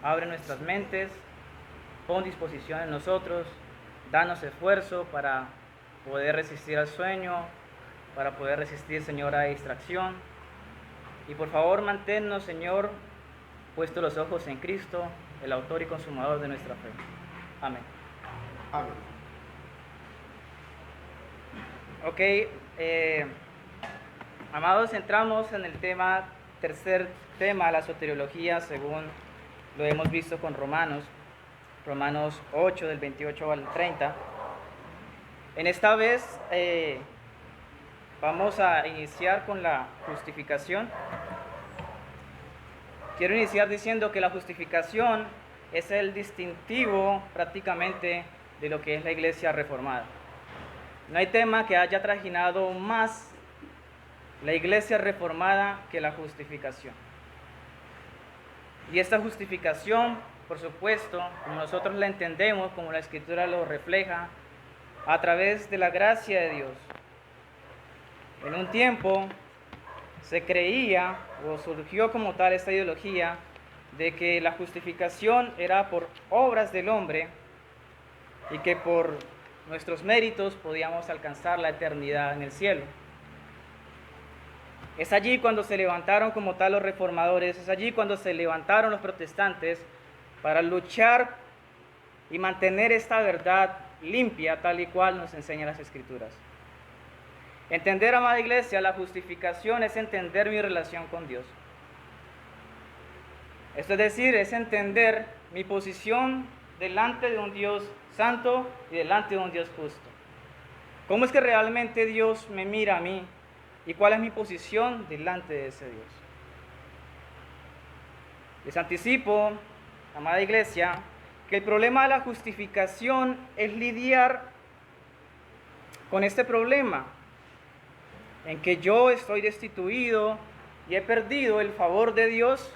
Abre nuestras mentes, pon disposición en nosotros, danos esfuerzo para poder resistir al sueño, para poder resistir, Señor, a distracción. Y por favor, manténnos, Señor, puestos los ojos en Cristo, el autor y consumador de nuestra fe. Amén. Amén. Ok, amados, entramos en el tercer tema, la soteriología, según lo hemos visto con Romanos 8, del 28 al 30. En esta vez vamos a iniciar con la justificación. Quiero iniciar diciendo que la justificación es el distintivo prácticamente de lo que es la Iglesia reformada. No hay tema que haya trajinado más la Iglesia reformada que la justificación. Y esta justificación, por supuesto, como nosotros la entendemos, como la Escritura lo refleja, a través de la gracia de Dios. En un tiempo se creía o surgió como tal esta ideología de que la justificación era por obras del hombre y que por nuestros méritos podíamos alcanzar la eternidad en el cielo. Es allí cuando se levantaron como tal los reformadores, es allí cuando se levantaron los protestantes para luchar y mantener esta verdad limpia tal y cual nos enseñan las Escrituras. Entender, amada iglesia, la justificación es entender mi relación con Dios. Esto es decir, es entender mi posición delante de un Dios santo y delante de un Dios justo. ¿Cómo es que realmente Dios me mira a mí? ¿Y cuál es mi posición delante de ese Dios? Les anticipo, amada iglesia, que el problema de la justificación es lidiar con este problema en que yo estoy destituido y he perdido el favor de Dios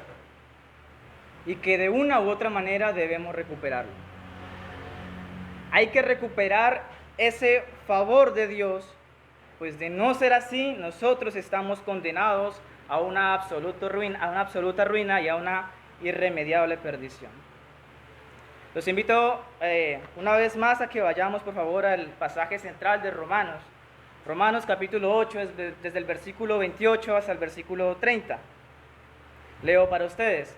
y que de una u otra manera debemos recuperarlo. Hay que recuperar ese favor de Dios, pues de no ser así, nosotros estamos condenados a una absoluta ruina y a una irremediable perdición. Los invito una vez más a que vayamos, por favor, al pasaje central de Romanos. Romanos capítulo 8, desde el versículo 28 hasta el versículo 30. Leo para ustedes.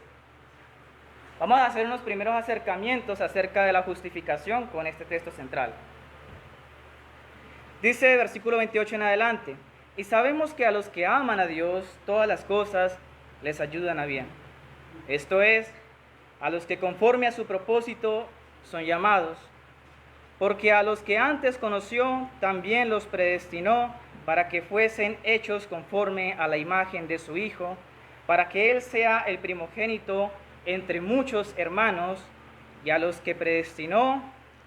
Vamos a hacer unos primeros acercamientos acerca de la justificación con este texto central. Dice versículo 28 en adelante: y sabemos que a los que aman a Dios todas las cosas les ayudan a bien. Esto es, a los que conforme a su propósito son llamados. Porque a los que antes conoció, también los predestinó para que fuesen hechos conforme a la imagen de su Hijo, para que Él sea el primogénito entre muchos hermanos. Y a los que predestinó,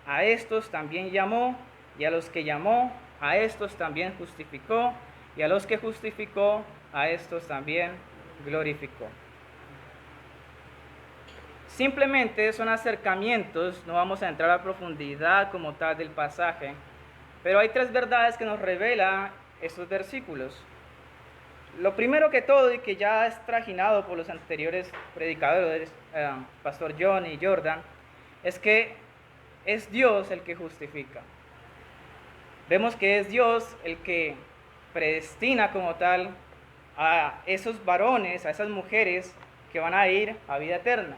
a estos también llamó, y a los que llamó, a estos también justificó, y a los que justificó, a estos también glorificó. Simplemente son acercamientos, no vamos a entrar a profundidad como tal del pasaje, pero hay tres verdades que nos revela estos versículos. Lo primero que todo, y que ya es trajinado por los anteriores predicadores, Pastor John y Jordan, es que es Dios el que justifica. Vemos que es Dios el que predestina como tal a esos varones, a esas mujeres que van a ir a vida eterna.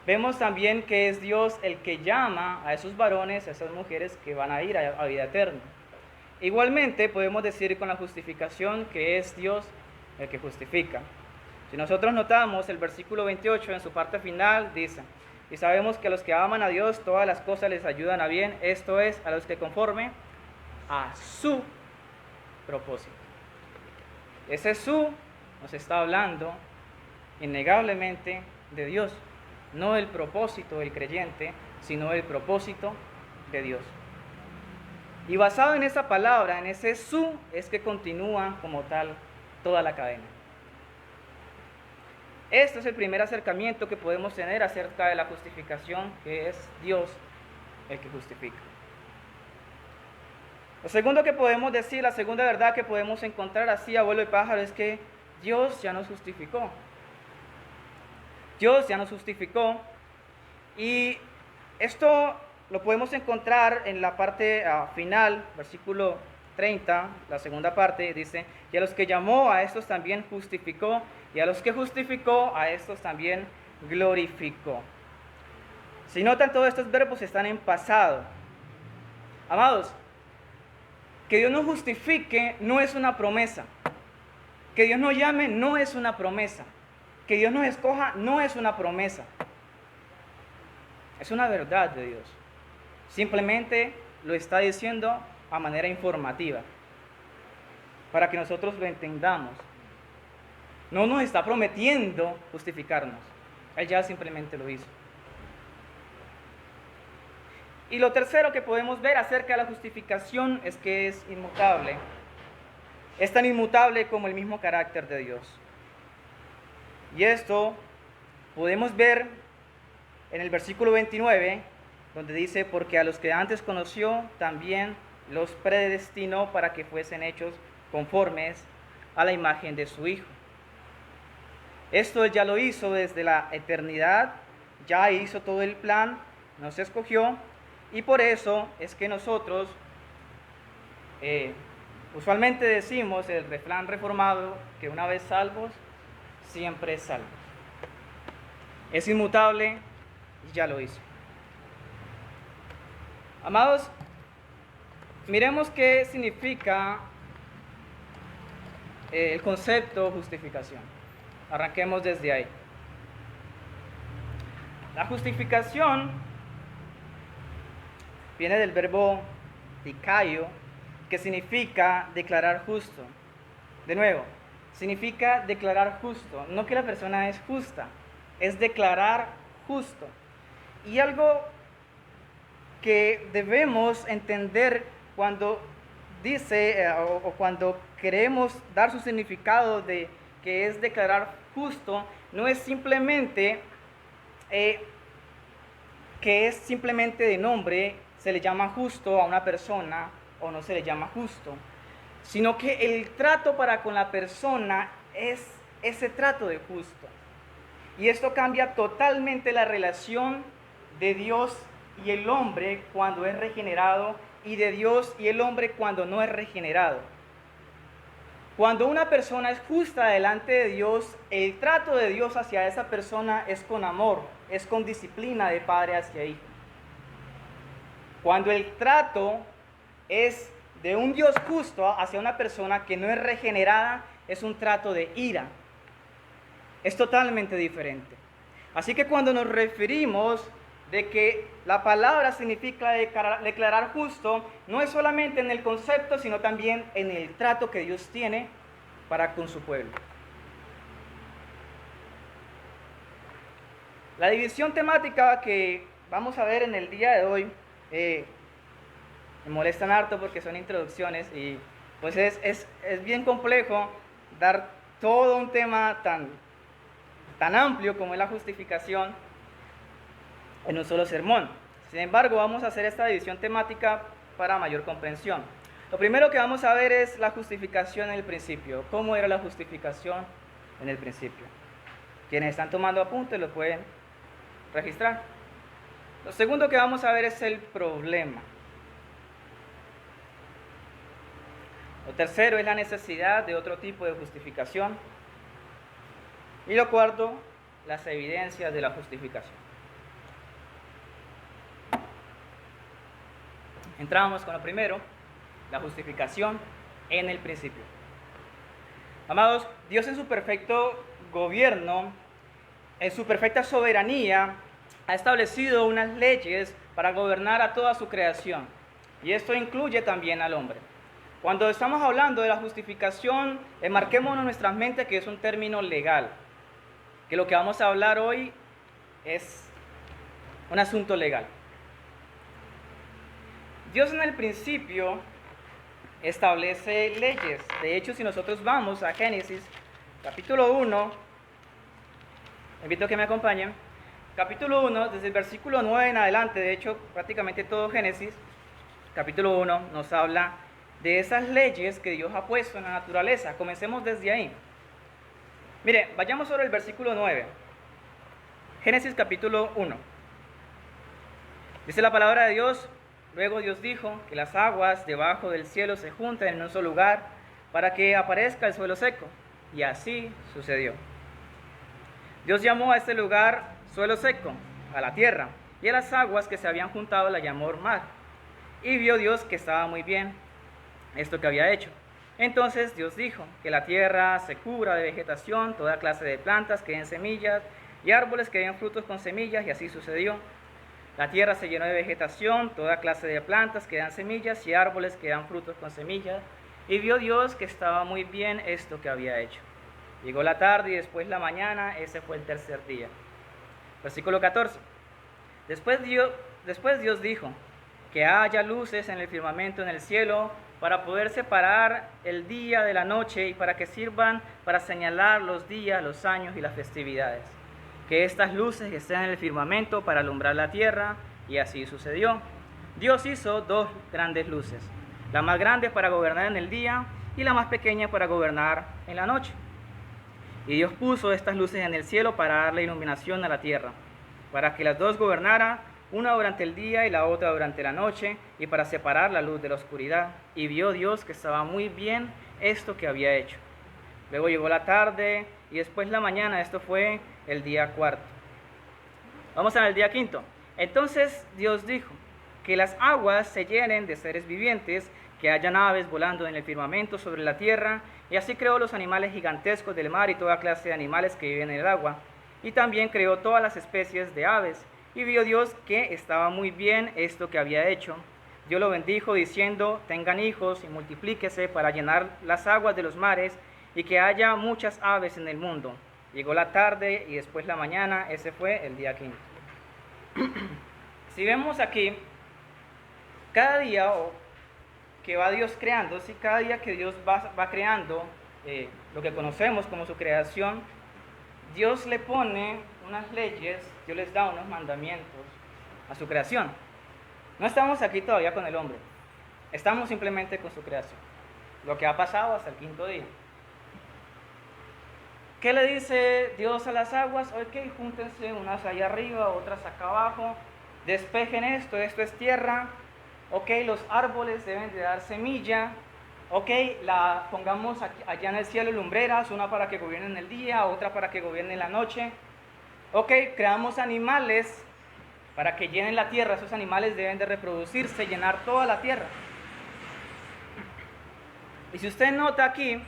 Vemos también que es Dios el que llama a esos varones, a esas mujeres que van a ir a vida eterna. Igualmente podemos decir con la justificación que es Dios el que justifica. Si nosotros notamos el versículo 28 en su parte final dice: y sabemos que a los que aman a Dios todas las cosas les ayudan a bien, esto es, a los que conforme a su propósito. Ese su nos está hablando innegablemente de Dios. No el propósito del creyente, sino el propósito de Dios. Y basado en esa palabra, en ese su, es que continúa como tal toda la cadena. Este es el primer acercamiento que podemos tener acerca de la justificación, que es Dios el que justifica. Lo segundo que podemos decir, la segunda verdad que podemos encontrar así a vuelo de pájaro, es que Dios ya nos justificó. Dios ya nos justificó, y esto lo podemos encontrar en la parte final, versículo 30, la segunda parte, dice: y a los que llamó, a estos también justificó, y a los que justificó, a estos también glorificó. Si notan, todos estos verbos están en pasado. Amados, que Dios nos justifique no es una promesa. Que Dios nos llame no es una promesa. Que Dios nos escoja no es una promesa. Es una verdad de Dios. Simplemente lo está diciendo a manera informativa, para que nosotros lo entendamos. No nos está prometiendo justificarnos. Él ya simplemente lo hizo. Y lo tercero que podemos ver acerca de la justificación es que es inmutable. Es tan inmutable como el mismo carácter de Dios. Y esto podemos ver en el versículo 29, donde dice: porque a los que antes conoció, también los predestinó para que fuesen hechos conformes a la imagen de su Hijo. Esto ya lo hizo desde la eternidad, ya hizo todo el plan, nos escogió, y por eso es que nosotros usualmente decimos el refrán reformado, que una vez salvos, siempre salvos. Es inmutable y ya lo hizo. Amados, miremos qué significa el concepto justificación. Arranquemos desde ahí. La justificación viene del verbo dikaio, que significa declarar justo. De nuevo, significa declarar justo, no que la persona es justa, es declarar justo. Y algo que debemos entender cuando dice o cuando queremos dar su significado de que es declarar justo, no es simplemente que es simplemente de nombre, se le llama justo a una persona o no se le llama justo, sino que el trato para con la persona es ese trato de justo. Y esto cambia totalmente la relación de Dios y el hombre cuando es regenerado, y de Dios y el hombre cuando no es regenerado. Cuando una persona es justa delante de Dios, el trato de Dios hacia esa persona es con amor, es con disciplina de padre hacia hijo. Cuando el trato es de un Dios justo hacia una persona que no es regenerada, es un trato de ira. Es totalmente diferente. Así que cuando nos referimos de que la palabra significa declarar justo, no es solamente en el concepto, sino también en el trato que Dios tiene para con su pueblo. La división temática que vamos a ver en el día de hoy, me molestan harto porque son introducciones y pues es bien complejo dar todo un tema tan amplio como es la justificación en un solo sermón. Sin embargo, vamos a hacer esta división temática para mayor comprensión. Lo primero que vamos a ver es la justificación en el principio. ¿Cómo era la justificación en el principio? Quienes están tomando apuntes lo pueden registrar. Lo segundo que vamos a ver es el problema. Lo tercero es la necesidad de otro tipo de justificación. Y lo cuarto, las evidencias de la justificación. Entramos con lo primero, la justificación en el principio. Amados, Dios en su perfecto gobierno, en su perfecta soberanía, ha establecido unas leyes para gobernar a toda su creación. Y esto incluye también al hombre. Cuando estamos hablando de la justificación, marquémonos en nuestras mentes que es un término legal. Que lo que vamos a hablar hoy es un asunto legal. Dios en el principio establece leyes. De hecho, si nosotros vamos a Génesis, capítulo 1, invito a que me acompañen. Capítulo 1, desde el versículo 9 en adelante, de hecho, prácticamente todo Génesis, capítulo 1, nos habla de esas leyes que Dios ha puesto en la naturaleza. Comencemos desde ahí. Mire, vayamos sobre el versículo 9. Génesis capítulo 1. Dice la palabra de Dios: luego Dios dijo que las aguas debajo del cielo se junten en un solo lugar para que aparezca el suelo seco. Y así sucedió. Dios llamó a este lugar suelo seco, a la tierra, y a las aguas que se habían juntado la llamó mar. Y vio Dios que estaba muy bien esto que había hecho. Entonces Dios dijo que la tierra se cubra de vegetación, toda clase de plantas que den semillas, y árboles que den frutos con semillas, y así sucedió. La tierra se llenó de vegetación, toda clase de plantas que dan semillas, y árboles que dan frutos con semillas. Y vio Dios que estaba muy bien esto que había hecho. Llegó la tarde y después la mañana, ese fue el tercer día. Versículo 14. Después Dios dijo que haya luces en el firmamento en el cielo para poder separar el día de la noche y para que sirvan para señalar los días, los años y las festividades. Que estas luces estén en el firmamento para alumbrar la tierra, y así sucedió. Dios hizo dos grandes luces, la más grande para gobernar en el día y la más pequeña para gobernar en la noche. Y Dios puso estas luces en el cielo para darle iluminación a la tierra, para que las dos gobernaran, una durante el día y la otra durante la noche, y para separar la luz de la oscuridad. Y vio Dios que estaba muy bien esto que había hecho. Luego llegó la tarde y después la mañana, esto fue el día cuarto. Vamos al día quinto. Entonces Dios dijo que las aguas se llenen de seres vivientes, que haya aves volando en el firmamento sobre la tierra, y así creó los animales gigantescos del mar y toda clase de animales que viven en el agua, y también creó todas las especies de aves. Y vio Dios que estaba muy bien esto que había hecho. Dios lo bendijo diciendo: tengan hijos y multiplíquese para llenar las aguas de los mares, y que haya muchas aves en el mundo. Llegó la tarde y después la mañana, ese fue el día quinto. Si vemos aquí, cada día que va Dios creando, si cada día que Dios va creando lo que conocemos como su creación, Dios le pone unas leyes, Dios les da unos mandamientos a su creación. No estamos aquí todavía con el hombre, estamos simplemente con su creación, lo que ha pasado hasta el quinto día. ¿Qué le dice Dios a las aguas? Ok, júntense, unas allá arriba, otras acá abajo, despejen esto es tierra. Ok, los árboles deben de dar semilla. Ok, la pongamos aquí, allá en el cielo lumbreras, una para que gobiernen el día, otra para que gobiernen la noche. Ok, creamos animales para que llenen la tierra. Esos animales deben de reproducirse, llenar toda la tierra. Y si usted nota aquí,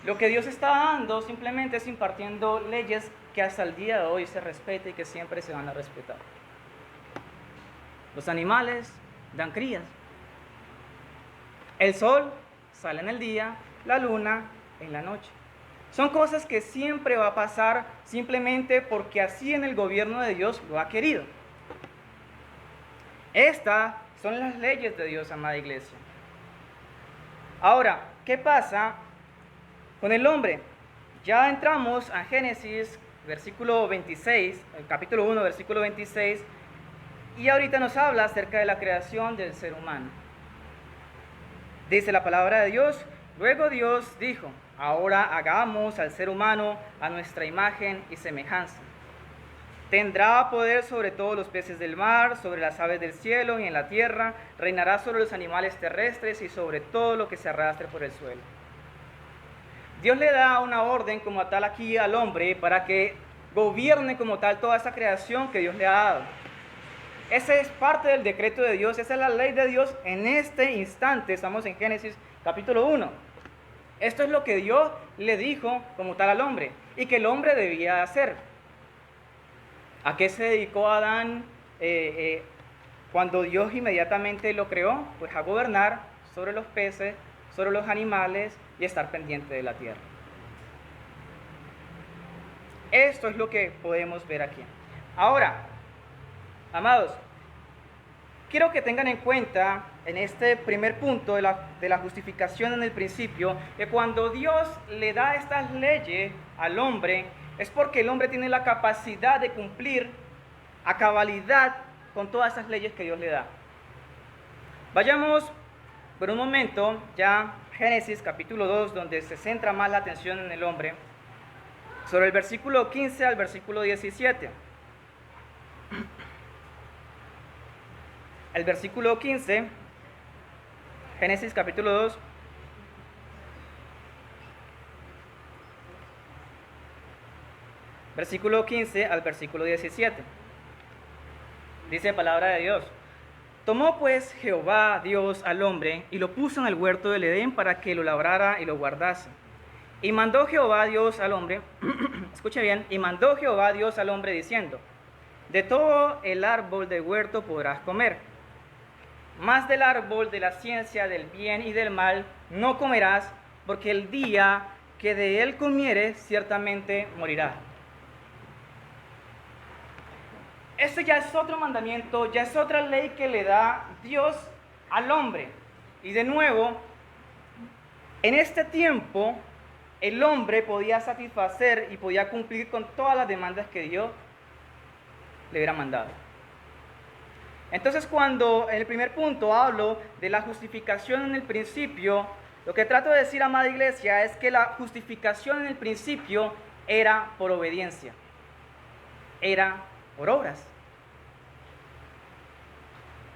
lo que Dios está dando simplemente es impartiendo leyes que hasta el día de hoy se respeta y que siempre se van a respetar. Los animales dan crías. El sol sale en el día, la luna en la noche. Son cosas que siempre va a pasar simplemente porque así en el gobierno de Dios lo ha querido. Estas son las leyes de Dios, amada iglesia. Ahora, ¿qué pasa con el hombre? Ya entramos a Génesis, versículo 26, el capítulo 1, versículo 26, y ahorita nos habla acerca de la creación del ser humano. Dice la palabra de Dios: luego Dios dijo: ahora hagamos al ser humano a nuestra imagen y semejanza. Tendrá poder sobre todos los peces del mar, sobre las aves del cielo y en la tierra, reinará sobre los animales terrestres y sobre todo lo que se arrastre por el suelo. Dios le da una orden como tal aquí al hombre para que gobierne como tal toda esa creación que Dios le ha dado. Esa es parte del decreto de Dios, esa es la ley de Dios en este instante. Estamos en Génesis capítulo 1. Esto es lo que Dios le dijo como tal al hombre y que el hombre debía hacer. ¿A qué se dedicó Adán cuando Dios inmediatamente lo creó? Pues a gobernar sobre los peces, sobre los animales y estar pendiente de la tierra. Esto es lo que podemos ver aquí. Ahora, amados, quiero que tengan en cuenta en este primer punto de la justificación en el principio, que cuando Dios le da estas leyes al hombre, es porque el hombre tiene la capacidad de cumplir a cabalidad con todas esas leyes que Dios le da. Vayamos por un momento ya a Génesis capítulo 2, donde se centra más la atención en el hombre, sobre el versículo 15 al versículo 17. el versículo 15, Génesis capítulo 2. Versículo 15 al versículo 17. Dice palabra de Dios. Tomó pues Jehová Dios al hombre y lo puso en el huerto del Edén para que lo labrara y lo guardase. Y mandó Jehová Dios al hombre, escuche bien, y mandó Jehová Dios al hombre diciendo, de todo el árbol del huerto podrás comer, mas del árbol de la ciencia del bien y del mal no comerás, porque el día que de él comieres ciertamente morirás. Este ya es otro mandamiento, ya es otra ley que le da Dios al hombre. Y de nuevo, en este tiempo, el hombre podía satisfacer y podía cumplir con todas las demandas que Dios le hubiera mandado. Entonces, cuando en el primer punto hablo de la justificación en el principio, lo que trato de decir, amada iglesia, es que la justificación en el principio era por obediencia, era por obras.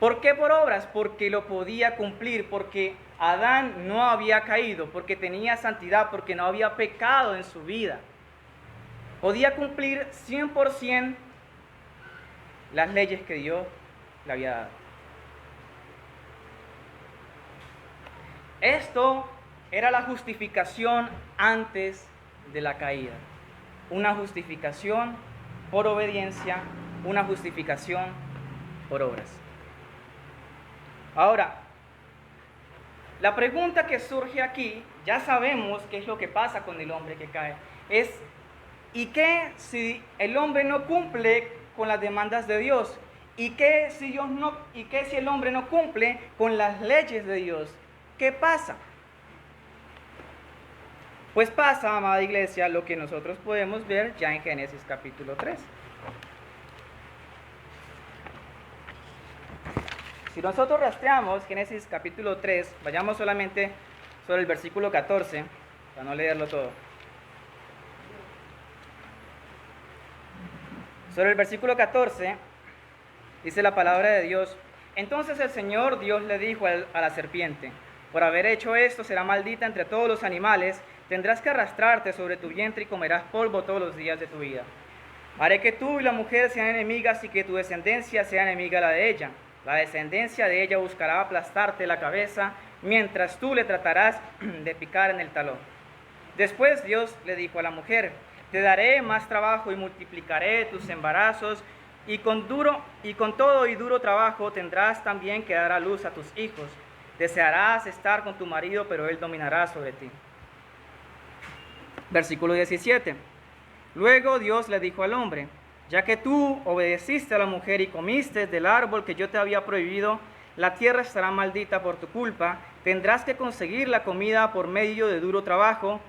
¿Por qué por obras? Porque lo podía cumplir, porque Adán no había caído, porque tenía santidad, porque no había pecado en su vida. Podía cumplir 100% las leyes que Dios le había dado. Esto era la justificación antes de la caída. Una justificación por obediencia, una justificación por obras. Ahora, la pregunta que surge aquí, ya sabemos qué es lo que pasa con el hombre que cae, es ¿y qué si el hombre no cumple con las demandas de Dios? ¿Y qué si el hombre no cumple con las leyes de Dios? ¿Qué pasa? Pues pasa, amada iglesia, lo que nosotros podemos ver ya en Génesis capítulo 3. Si nosotros rastreamos Génesis capítulo 3, vayamos solamente sobre el versículo 14, para no leerlo todo. Sobre el versículo 14, dice la palabra de Dios, entonces el Señor Dios le dijo a la serpiente, por haber hecho esto será maldita entre todos los animales, tendrás que arrastrarte sobre tu vientre y comerás polvo todos los días de tu vida. Haré que tú y la mujer sean enemigas y que tu descendencia sea enemiga a la de ella. La descendencia de ella buscará aplastarte la cabeza, mientras tú le tratarás de picar en el talón. Después Dios le dijo a la mujer, te daré más trabajo y multiplicaré tus embarazos, y con todo y duro trabajo tendrás también que dar a luz a tus hijos. Desearás estar con tu marido, pero él dominará sobre ti. Versículo 17. Luego Dios le dijo al hombre, ya que tú obedeciste a la mujer y comiste del árbol que yo te había prohibido, la tierra estará maldita por tu culpa, tendrás que conseguir la comida por medio de duro trabajo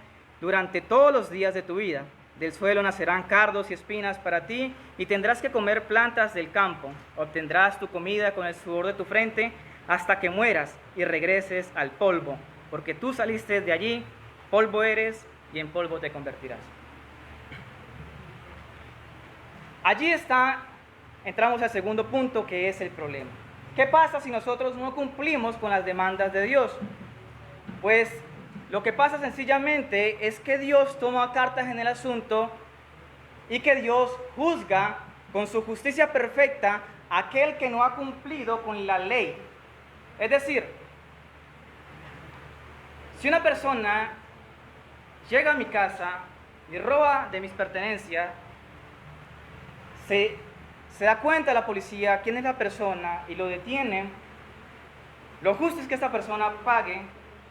durante todos los días de tu vida. Del suelo nacerán cardos y espinas para ti, y tendrás que comer plantas del campo. Obtendrás tu comida con el sudor de tu frente hasta que mueras y regreses al polvo, porque tú saliste de allí, polvo eres y en polvo te convertirás. Allí entramos al segundo punto, que es el problema. ¿Qué pasa si nosotros no cumplimos con las demandas de Dios? Pues lo que pasa sencillamente es que Dios toma cartas en el asunto y que Dios juzga con su justicia perfecta a aquel que no ha cumplido con la ley. Es decir, si una persona llega a mi casa y roba de mis pertenencias, se da cuenta la policía quién es la persona y lo detienen, lo justo es que esta persona pague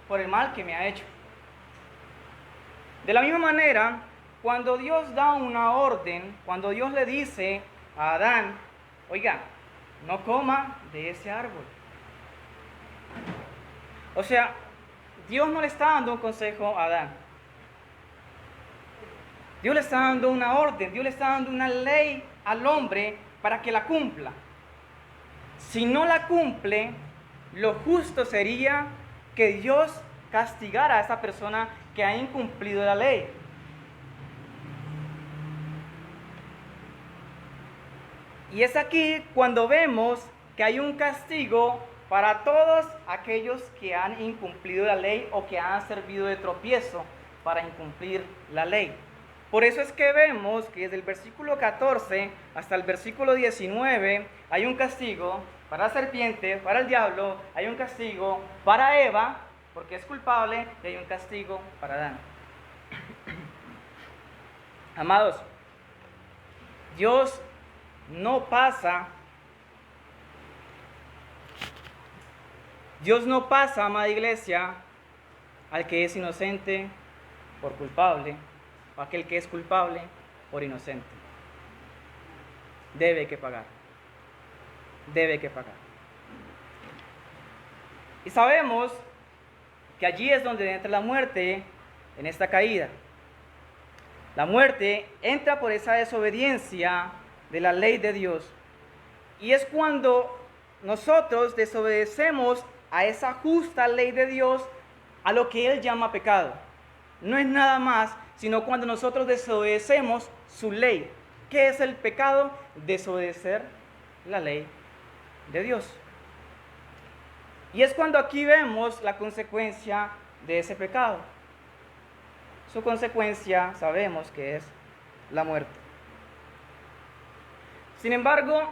por el mal que me ha hecho. De la misma manera, cuando Dios da una orden, cuando Dios le dice a Adán, oiga, no coma de ese árbol. O sea, Dios no le está dando un consejo a Adán. Dios le está dando una orden, Dios le está dando una ley al hombre para que la cumpla. Si no la cumple, lo justo sería que Dios castigara a esa persona que ha incumplido la ley. Y es aquí cuando vemos que hay un castigo para todos aquellos que han incumplido la ley o que han servido de tropiezo para incumplir la ley. Por eso es que vemos que desde el versículo 14 hasta el versículo 19 hay un castigo para la serpiente, para el diablo, hay un castigo para Eva, porque es culpable, y hay un castigo para Adán. Amados, Dios no pasa, amada iglesia, al que es inocente por culpable, o aquel que es culpable por inocente. Debe que pagar. Y sabemos que allí es donde entra la muerte en esta caída. La muerte entra por esa desobediencia de la ley de Dios. Y es cuando nosotros desobedecemos a esa justa ley de Dios, a lo que Él llama pecado. No es nada más, sino cuando nosotros desobedecemos su ley. ¿Qué es el pecado? Desobedecer la ley de Dios. Y es cuando aquí vemos la consecuencia de ese pecado. Su consecuencia sabemos que es la muerte. Sin embargo,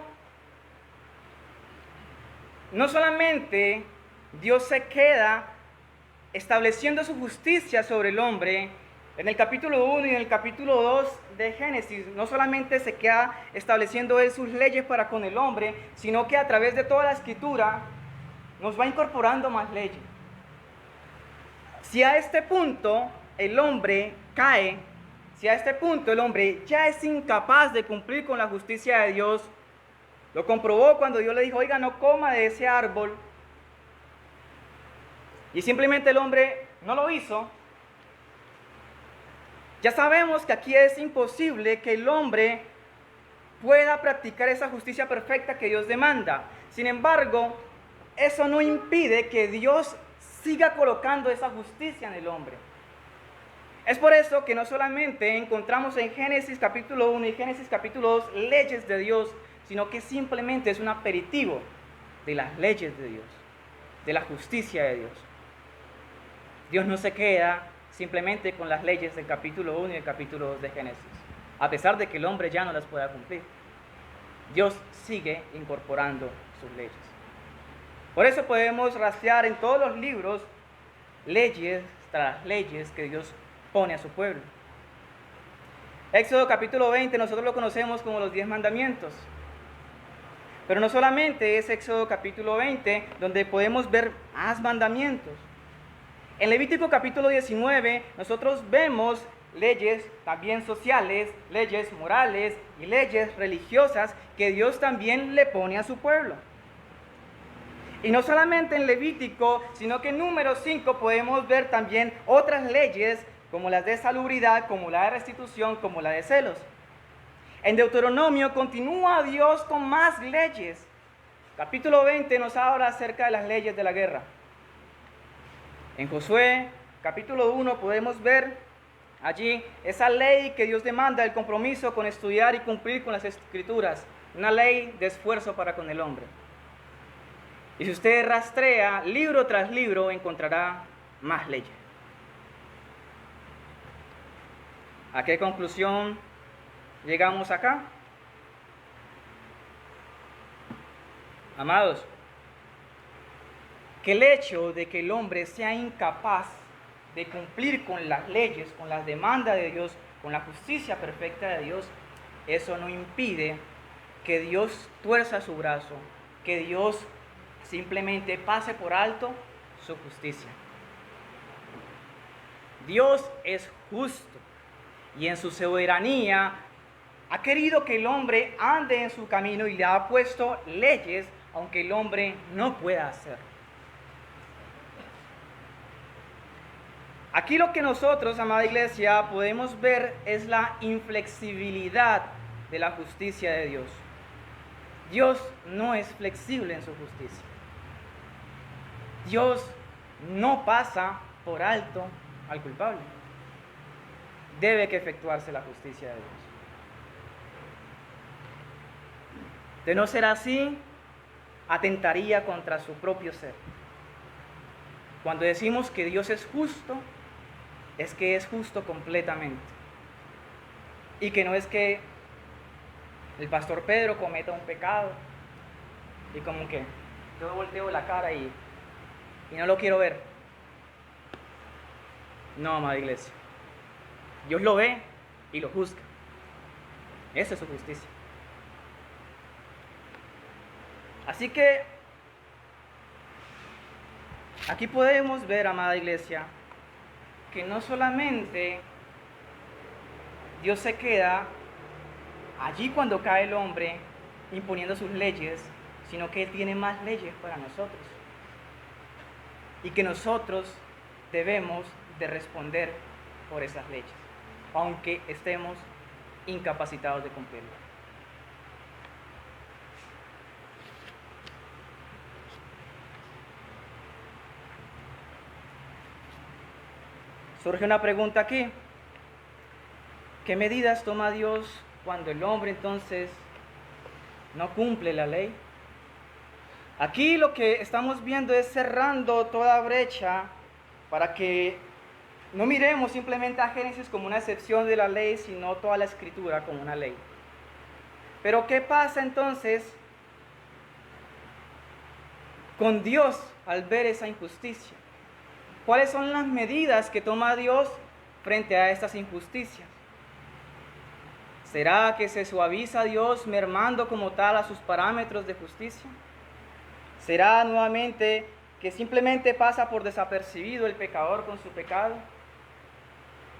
no solamente Dios se queda estableciendo su justicia sobre el hombre, en el capítulo 1 y en el capítulo 2 de Génesis, no solamente se queda estableciendo Él sus leyes para con el hombre, sino que a través de toda la Escritura nos va incorporando más leyes. Si a este punto el hombre cae, si a este punto el hombre ya es incapaz de cumplir con la justicia de Dios, lo comprobó cuando Dios le dijo, oiga, no coma de ese árbol, y simplemente el hombre no lo hizo. Ya sabemos que aquí es imposible que el hombre pueda practicar esa justicia perfecta que Dios demanda. Sin embargo, eso no impide que Dios siga colocando esa justicia en el hombre. Es por eso que no solamente encontramos en Génesis capítulo 1 y Génesis capítulo 2 leyes de Dios, sino que simplemente es un aperitivo de las leyes de Dios, de la justicia de Dios. Dios no se queda simplemente con las leyes del capítulo 1 y el capítulo 2 de Génesis, a pesar de que el hombre ya no las pueda cumplir. Dios sigue incorporando sus leyes. Por eso podemos rastrear en todos los libros leyes tras leyes que Dios pone a su pueblo. Éxodo capítulo 20 nosotros lo conocemos como los 10 mandamientos. Pero no solamente es Éxodo capítulo 20 donde podemos ver más mandamientos. En Levítico capítulo 19 nosotros vemos leyes también sociales, leyes morales y leyes religiosas que Dios también le pone a su pueblo. Y no solamente en Levítico, sino que en Números 5 podemos ver también otras leyes como las de salubridad, como la de restitución, como la de celos. En Deuteronomio continúa Dios con más leyes. Capítulo 20 nos habla acerca de las leyes de la guerra. En Josué, capítulo 1, podemos ver allí esa ley que Dios demanda, el compromiso con estudiar y cumplir con las Escrituras, una ley de esfuerzo para con el hombre. Y si usted rastrea libro tras libro, encontrará más leyes. ¿A qué conclusión llegamos acá? Amados, que el hecho de que el hombre sea incapaz de cumplir con las leyes, con las demandas de Dios, con la justicia perfecta de Dios, eso no impide que Dios tuerza su brazo, que Dios simplemente pase por alto su justicia. Dios es justo y en su soberanía ha querido que el hombre ande en su camino y le ha puesto leyes, aunque el hombre no pueda hacerlo. Aquí lo que nosotros, amada iglesia, podemos ver es la inflexibilidad de la justicia de Dios. Dios no es flexible en su justicia. Dios no pasa por alto al culpable. Debe que efectuarse la justicia de Dios. De no ser así, atentaría contra su propio ser. Cuando decimos que Dios es justo, es que es justo completamente. Y que no es que el pastor Pedro cometa un pecado y como que yo volteo la cara y no lo quiero ver. No, amada iglesia. Dios lo ve y lo juzga. Esa es su justicia. Así que aquí podemos ver, amada iglesia, que no solamente Dios se queda allí cuando cae el hombre imponiendo sus leyes, sino que Él tiene más leyes para nosotros. Y que nosotros debemos de responder por esas leyes, aunque estemos incapacitados de cumplirlas. Surge una pregunta aquí. ¿Qué medidas toma Dios cuando el hombre entonces no cumple la ley? Aquí lo que estamos viendo es cerrando toda brecha para que no miremos simplemente a Génesis como una excepción de la ley, sino toda la Escritura como una ley. Pero ¿qué pasa entonces con Dios al ver esa injusticia? ¿Cuáles son las medidas que toma Dios frente a estas injusticias? ¿Será que se suaviza Dios mermando como tal a sus parámetros de justicia? ¿Será nuevamente que simplemente pasa por desapercibido el pecador con su pecado?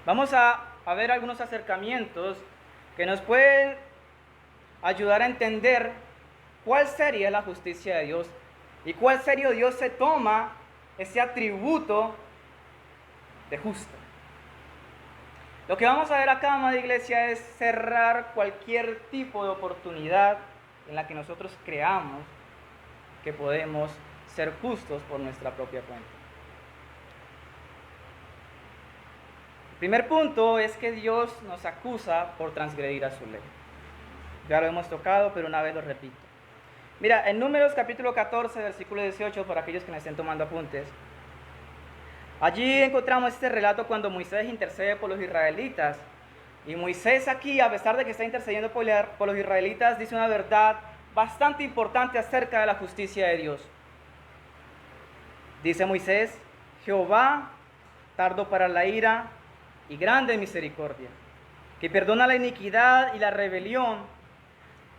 Vamos a ver algunos acercamientos que nos pueden ayudar a entender cuál sería la justicia de Dios y cuál serio Dios se toma ese atributo de justo. Lo que vamos a ver acá, amada iglesia, es cerrar cualquier tipo de oportunidad en la que nosotros creamos que podemos ser justos por nuestra propia cuenta. El primer punto es que Dios nos acusa por transgredir a su ley. Ya lo hemos tocado, pero una vez lo repito. Mira, en Números capítulo 14, versículo 18, para aquellos que me estén tomando apuntes, allí encontramos este relato cuando Moisés intercede por los israelitas. Y Moisés aquí, a pesar de que está intercediendo por los israelitas, dice una verdad bastante importante acerca de la justicia de Dios. Dice Moisés: Jehová, tardo para la ira y grande en misericordia, que perdona la iniquidad y la rebelión,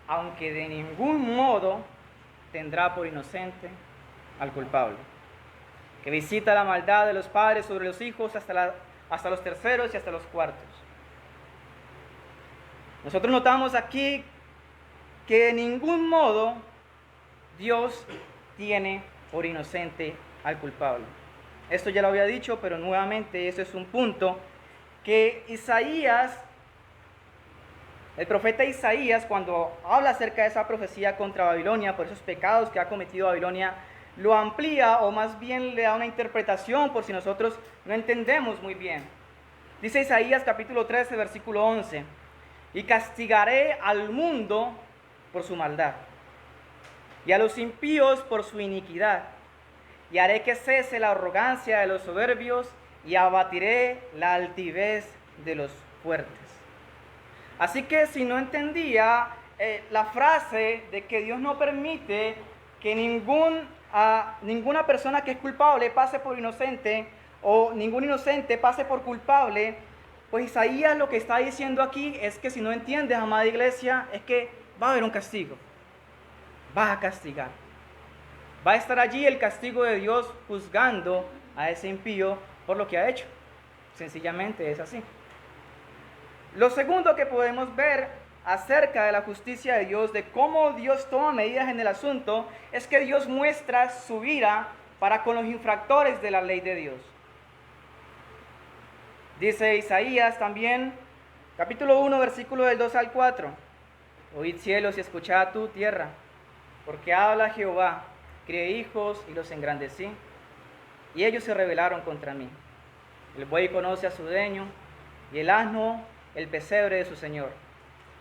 aunque de ningún modo tendrá por inocente al culpable, que visita la maldad de los padres sobre los hijos hasta los terceros y hasta los cuartos. Nosotros notamos aquí que de ningún modo Dios tiene por inocente al culpable. Esto ya lo había dicho, pero nuevamente ese es un punto que Isaías, el profeta Isaías, cuando habla acerca de esa profecía contra Babilonia, por esos pecados que ha cometido Babilonia, lo amplía, o más bien le da una interpretación por si nosotros no entendemos muy bien. Dice Isaías capítulo 13, versículo 11: y castigaré al mundo por su maldad, y a los impíos por su iniquidad, y haré que cese la arrogancia de los soberbios, y abatiré la altivez de los fuertes. Así que si no entendía la frase de que Dios no permite que ninguna persona que es culpable pase por inocente, o ningún inocente pase por culpable, pues Isaías lo que está diciendo aquí es que si no entiendes, amada iglesia, es que va a haber un castigo. Va a castigar. Va a estar allí el castigo de Dios juzgando a ese impío por lo que ha hecho. Sencillamente es así. Lo segundo que podemos ver acerca de la justicia de Dios, de cómo Dios toma medidas en el asunto, es que Dios muestra su ira para con los infractores de la ley de Dios. Dice Isaías también, capítulo 1, versículo del 2 al 4. Oíd cielos y escuchad tú tierra, porque habla Jehová: crié hijos y los engrandecí, y ellos se rebelaron contra mí. El buey conoce a su dueño, y el asno el pesebre de su señor.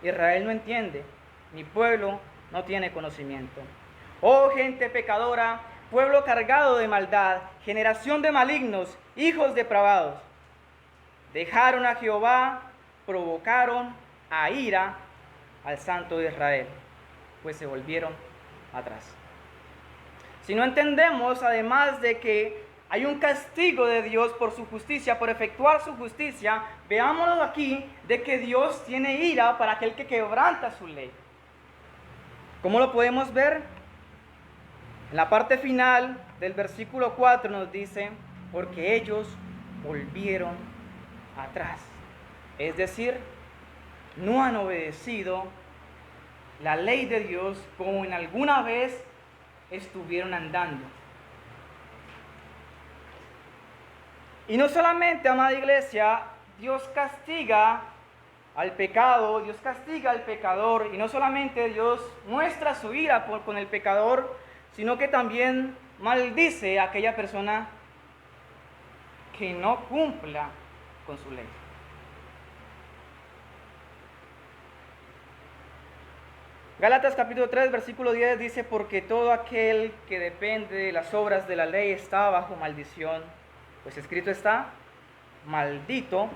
Israel no entiende, mi pueblo no tiene conocimiento. Oh gente pecadora, pueblo cargado de maldad, generación de malignos, hijos depravados. Dejaron a Jehová, provocaron a ira al Santo de Israel, pues se volvieron atrás. Si no entendemos, además de que hay un castigo de Dios por su justicia, por efectuar su justicia, veámoslo aquí, de que Dios tiene ira para aquel que quebranta su ley. ¿Cómo lo podemos ver? En la parte final del versículo 4 nos dice, porque ellos volvieron atrás. Es decir, no han obedecido la ley de Dios como en alguna vez estuvieron andando. Y no solamente, amada iglesia, Dios castiga al pecado, Dios castiga al pecador, y no solamente Dios muestra su ira con el pecador, sino que también maldice a aquella persona que no cumpla con su ley. Gálatas capítulo 3, versículo 10 dice, porque todo aquel que depende de las obras de la ley está bajo maldición, pues escrito está, maldito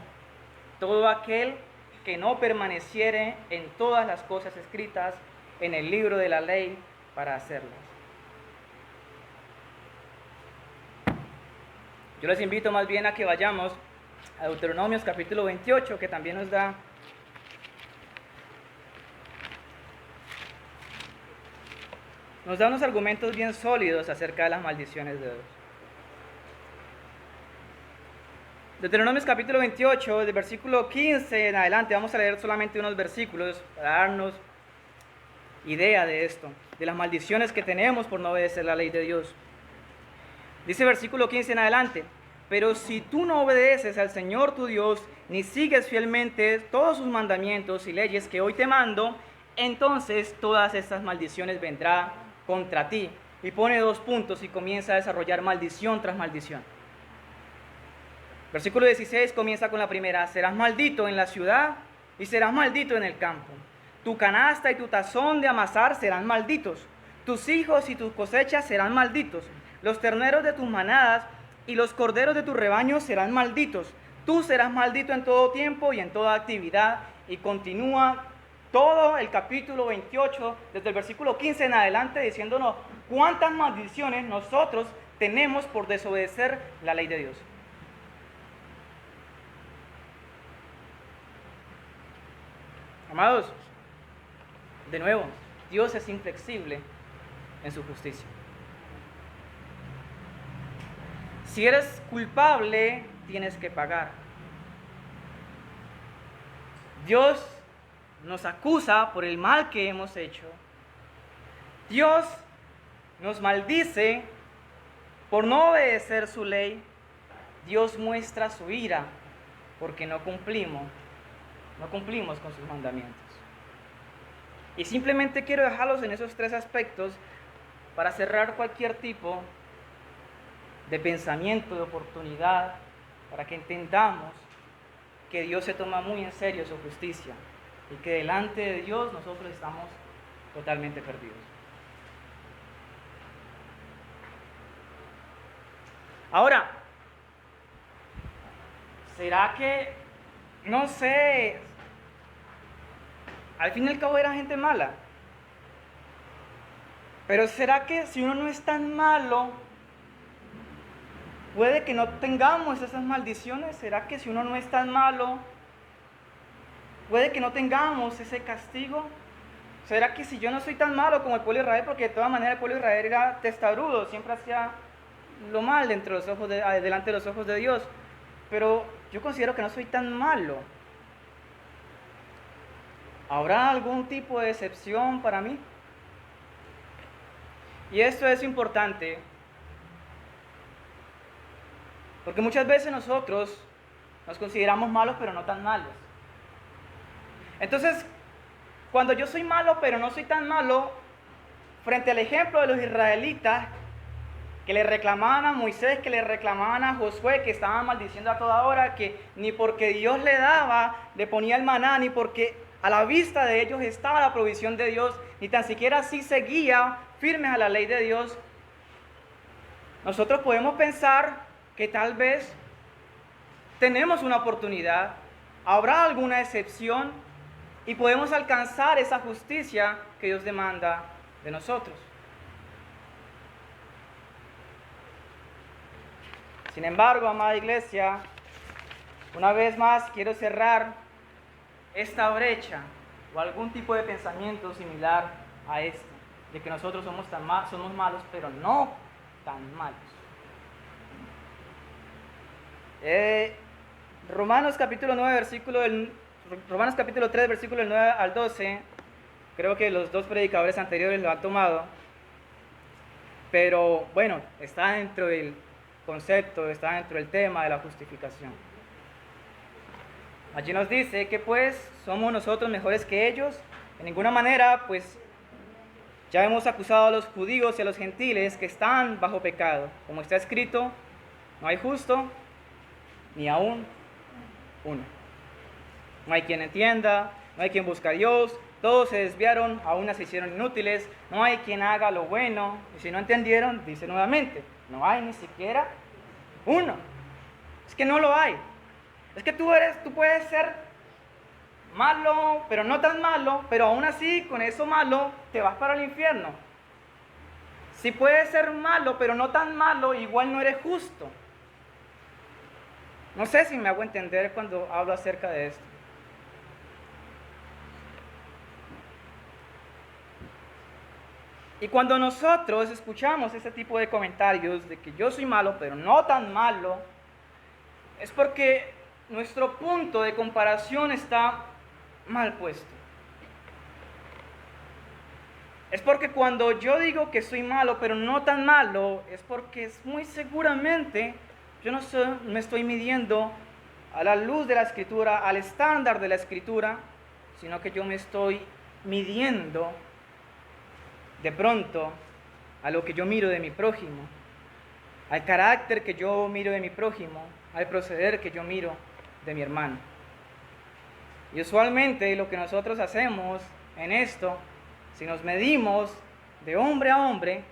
todo aquel que no permaneciere en todas las cosas escritas en el libro de la ley para hacerlas. Yo les invito más bien a que vayamos a Deuteronomios capítulo 28, que también nos da unos argumentos bien sólidos acerca de las maldiciones de Dios. Deuteronomios capítulo 28, del versículo 15 en adelante, vamos a leer solamente unos versículos para darnos idea de esto, de las maldiciones que tenemos por no obedecer la ley de Dios. Dice versículo 15 en adelante, pero si tú no obedeces al Señor tu Dios, ni sigues fielmente todos sus mandamientos y leyes que hoy te mando, entonces todas estas maldiciones vendrán contra ti. Y pone 2 puntos y comienza a desarrollar maldición tras maldición. Versículo 16 comienza con la primera, serás maldito en la ciudad y serás maldito en el campo. Tu canasta y tu tazón de amasar serán malditos. Tus hijos y tus cosechas serán malditos. Los terneros de tus manadas y los corderos de tu rebaño serán malditos. Tú serás maldito en todo tiempo y en toda actividad. Y continúa todo el capítulo 28, desde el versículo 15 en adelante, diciéndonos cuántas maldiciones nosotros tenemos por desobedecer la ley de Dios. Amados, de nuevo, Dios es inflexible en su justicia. Si eres culpable, tienes que pagar. Dios nos acusa por el mal que hemos hecho. Dios nos maldice por no obedecer su ley. Dios muestra su ira porque no cumplimos con sus mandamientos. Y simplemente quiero dejarlos en esos 3 aspectos para cerrar cualquier tipo de pensamiento, de oportunidad, para que entendamos que Dios se toma muy en serio su justicia y que delante de Dios nosotros estamos totalmente perdidos. Ahora, ¿será que, no sé, al fin y al cabo era gente mala? Pero ¿será que si uno no es tan malo, puede que no tengamos esas maldiciones? ¿Será que si uno no es tan malo, puede que no tengamos ese castigo? ¿Será que si yo no soy tan malo como el pueblo de Israel, porque de todas maneras el pueblo de Israel era testarudo, siempre hacía lo mal delante de los ojos de Dios, pero yo considero que no soy tan malo? ¿Habrá algún tipo de excepción para mí? Y esto es importante, porque muchas veces nosotros nos consideramos malos, pero no tan malos. Entonces, cuando yo soy malo, pero no soy tan malo, frente al ejemplo de los israelitas, que le reclamaban a Moisés, que le reclamaban a Josué, que estaban maldiciendo a toda hora, que ni porque Dios le daba, le ponía el maná, ni porque a la vista de ellos estaba la provisión de Dios, ni tan siquiera así seguía firmes a la ley de Dios, nosotros podemos pensar que tal vez tenemos una oportunidad, habrá alguna excepción y podemos alcanzar esa justicia que Dios demanda de nosotros. Sin embargo, amada iglesia, una vez más quiero cerrar esta brecha o algún tipo de pensamiento similar a este, de que nosotros somos malos, pero no tan malos. Romanos capítulo 3, versículo del 9 al 12, creo que los dos predicadores anteriores lo han tomado, pero bueno, está dentro del concepto, está dentro del tema de la justificación. Allí nos dice que pues somos nosotros mejores que ellos, de ninguna manera, pues ya hemos acusado a los judíos y a los gentiles que están bajo pecado. Como está escrito, no hay justo ni aún uno. No hay quien entienda, no hay quien busque a Dios, todos se desviaron, a unas se hicieron inútiles, no hay quien haga lo bueno. Y si no entendieron, dice nuevamente, no hay ni siquiera uno. Es que no lo hay. Es que tú puedes ser malo, pero no tan malo, pero aún así con eso malo te vas para el infierno. Si puedes ser malo, pero no tan malo, igual no eres justo. No sé si me hago entender cuando hablo acerca de esto. Y cuando nosotros escuchamos ese tipo de comentarios de que yo soy malo, pero no tan malo, es porque nuestro punto de comparación está mal puesto. Es porque cuando yo digo que soy malo, pero no tan malo, es porque muy seguramente yo no me estoy midiendo a la luz de la Escritura, al estándar de la Escritura, sino que yo me estoy midiendo de pronto a lo que yo miro de mi prójimo, al carácter que yo miro de mi prójimo, al proceder que yo miro de mi hermano. Y usualmente lo que nosotros hacemos en esto, si nos medimos de hombre a hombre,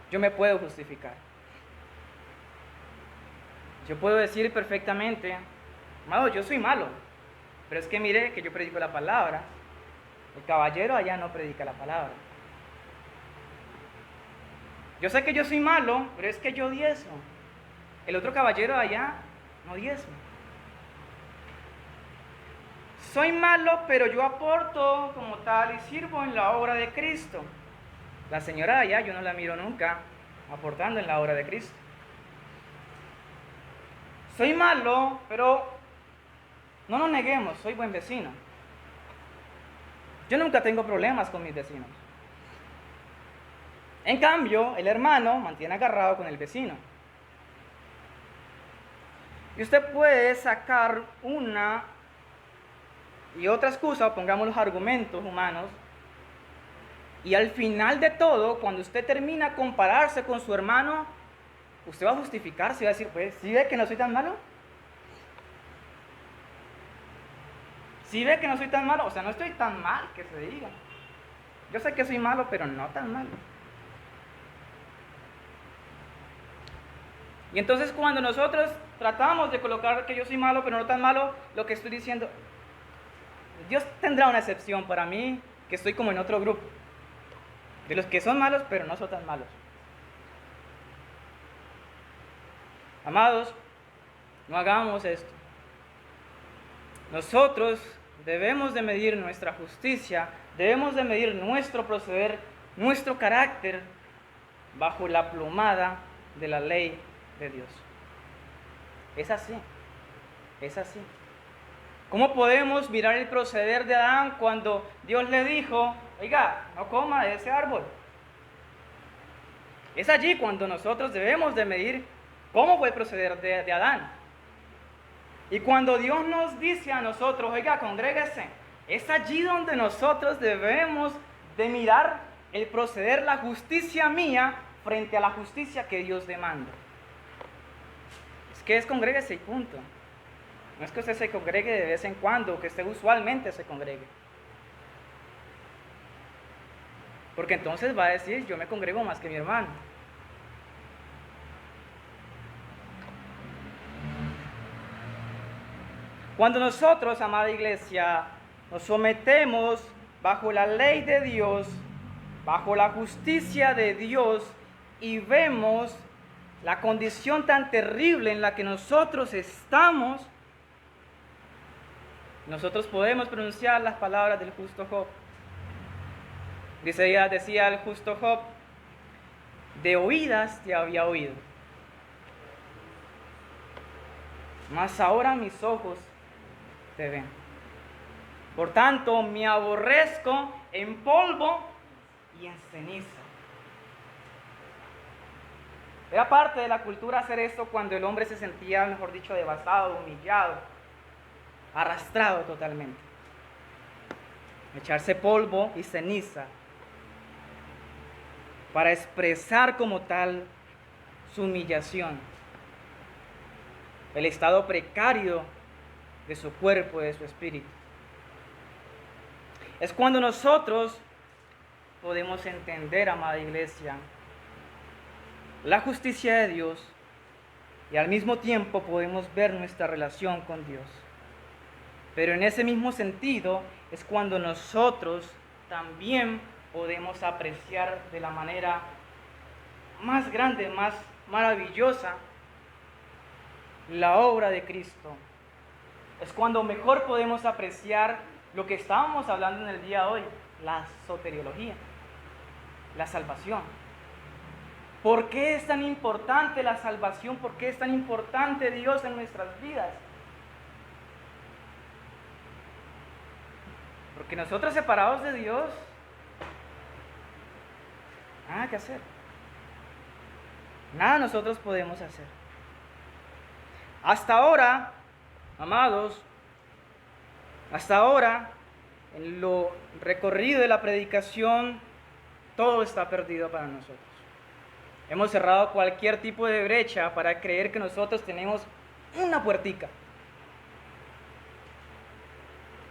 yo me puedo justificar. Yo puedo decir perfectamente, amado, yo soy malo, pero es que mire que yo predico la palabra. El caballero allá no predica la palabra. Yo sé que yo soy malo, pero es que yo diezmo. El otro caballero allá no diezmo. Soy malo, pero yo aporto como tal y sirvo en la obra de Cristo. La señora allá yo no la miro nunca aportando en la obra de Cristo. Soy malo, pero no nos neguemos, soy buen vecino. Yo nunca tengo problemas con mis vecinos. En cambio, el hermano mantiene agarrado con el vecino. Y usted puede sacar una y otra excusa, pongamos los argumentos humanos, y al final de todo, cuando usted termina a compararse con su hermano, usted va a justificarse y va a decir, pues, ¿sí ve que no soy tan malo? ¿Sí ve que no soy tan malo? O sea, no estoy tan mal que se diga. Yo sé que soy malo, pero no tan malo. Y entonces cuando nosotros tratamos de colocar que yo soy malo, pero no tan malo, lo que estoy diciendo, Dios tendrá una excepción para mí, que estoy como en otro grupo, de los que son malos, pero no son tan malos. Amados, no hagamos esto. Nosotros debemos de medir nuestra justicia, debemos de medir nuestro proceder, nuestro carácter, bajo la plumada de la ley de Dios. Es así, es así. ¿Cómo podemos mirar el proceder de Adán cuando Dios le dijo, oiga, no coma de ese árbol? Es allí cuando nosotros debemos de medir cómo fue el proceder de Adán. Y cuando Dios nos dice a nosotros, oiga, congréguese, es allí donde nosotros debemos de mirar el proceder, la justicia mía frente a la justicia que Dios demanda. Es que es congréguese y punto. No es que usted se congregue de vez en cuando, o que usted usualmente se congregue. Porque entonces va a decir, yo me congrego más que mi hermano. Cuando nosotros, amada iglesia, nos sometemos bajo la ley de Dios, bajo la justicia de Dios, y vemos la condición tan terrible en la que nosotros estamos, nosotros podemos pronunciar las palabras del justo Job. Decía el justo Job, de oídas te había oído, mas ahora mis ojos te ven. Por tanto, me aborrezco en polvo y en ceniza. Era parte de la cultura hacer esto cuando el hombre se sentía, mejor dicho, devastado, humillado, arrastrado totalmente. Echarse polvo y ceniza para expresar como tal su humillación, el estado precario de su cuerpo y de su espíritu. Es cuando nosotros podemos entender, amada iglesia, la justicia de Dios y al mismo tiempo podemos ver nuestra relación con Dios. Pero en ese mismo sentido es cuando nosotros también podemos apreciar de la manera más grande, más maravillosa, la obra de Cristo. Es cuando mejor podemos apreciar lo que estábamos hablando en el día de hoy, la soteriología, la salvación. ¿Por qué es tan importante la salvación? ¿Por qué es tan importante Dios en nuestras vidas? Porque nosotros separados de Dios, nada que hacer. Nada nosotros podemos hacer. Hasta ahora, amados, hasta ahora, en lo recorrido de la predicación, todo está perdido para nosotros. Hemos cerrado cualquier tipo de brecha para creer que nosotros tenemos una puertica.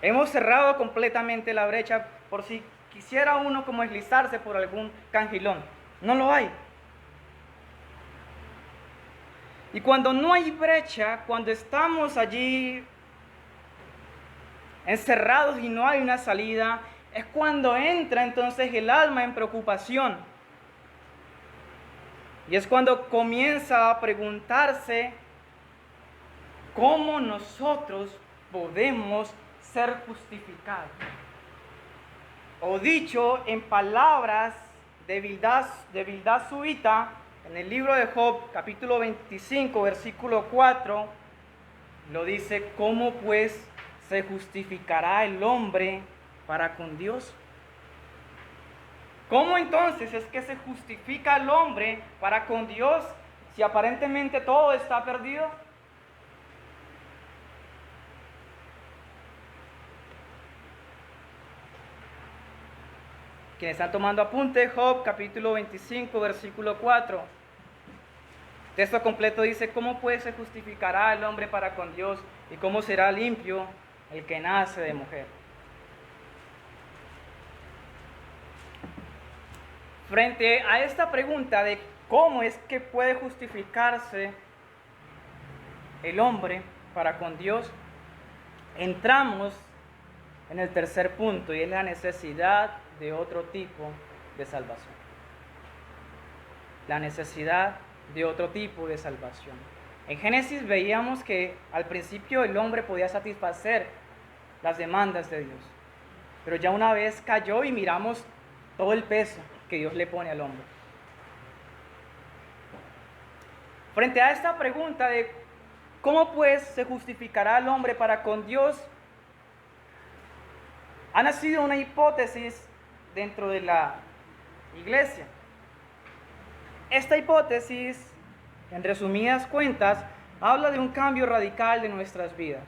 Hemos cerrado completamente la brecha por si quisiera uno como deslizarse por algún cangilón. No lo hay. Y cuando no hay brecha, cuando estamos allí encerrados y no hay una salida, es cuando entra entonces el alma en preocupación. Y es cuando comienza a preguntarse cómo nosotros podemos ser justificados. O dicho en palabras de Bildad Suita, en el libro de Job, capítulo 25, versículo 4, lo dice, ¿cómo pues se justificará el hombre para con Dios? ¿Cómo entonces es que se justifica el hombre para con Dios si aparentemente todo está perdido? Quienes están tomando apunte, Job capítulo 25, versículo 4. Texto completo dice, ¿cómo pues se justificará el hombre para con Dios y cómo será limpio el que nace de mujer? Frente a esta pregunta de cómo es que puede justificarse el hombre para con Dios, entramos en el tercer punto y es la necesidad de otro tipo de salvación. La necesidad de otro tipo de salvación. En Génesis veíamos que al principio el hombre podía satisfacer las demandas de Dios, pero ya una vez cayó y miramos todo el peso que Dios le pone al hombre. Frente a esta pregunta de cómo pues se justificará el hombre para con Dios, ha nacido una hipótesis dentro de la iglesia. Esta hipótesis, en resumidas cuentas, habla de un cambio radical de nuestras vidas.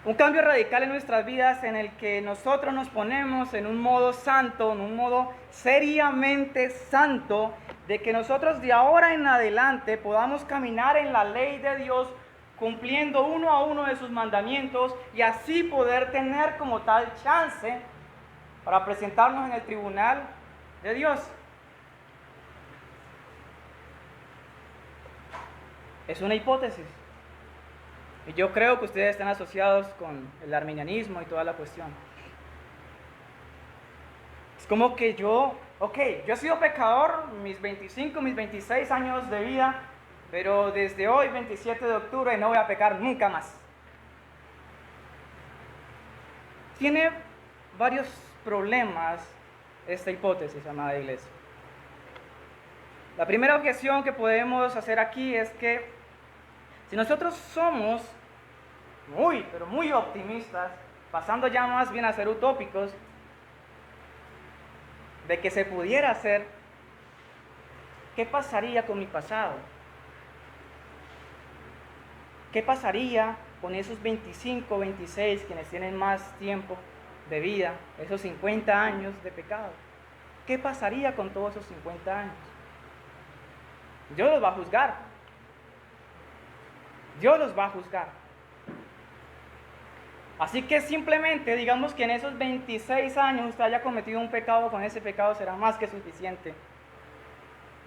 Un cambio radical en nuestras vidas en el que nosotros nos ponemos en un modo santo, en un modo seriamente santo, de que nosotros de ahora en adelante podamos caminar en la ley de Dios, cumpliendo uno a uno de sus mandamientos y así poder tener como tal chance para presentarnos en el tribunal de Dios. Es una hipótesis. Y yo creo que ustedes están asociados con el arminianismo y toda la cuestión. Es como que yo he sido pecador mis 25, mis 26 años de vida, pero desde hoy, 27 de octubre, no voy a pecar nunca más. Tiene varios problemas esta hipótesis, amada iglesia. La primera objeción que podemos hacer aquí es que si nosotros somos pero muy optimistas, pasando ya más bien a ser utópicos, de que se pudiera hacer, ¿qué pasaría con mi pasado? ¿Qué pasaría con esos 25, 26 quienes tienen más tiempo de vida, esos 50 años de pecado? ¿Qué pasaría con todos esos 50 años? Dios los va a juzgar. Dios los va a juzgar. Así que simplemente digamos que en esos 26 años usted haya cometido un pecado, con ese pecado será más que suficiente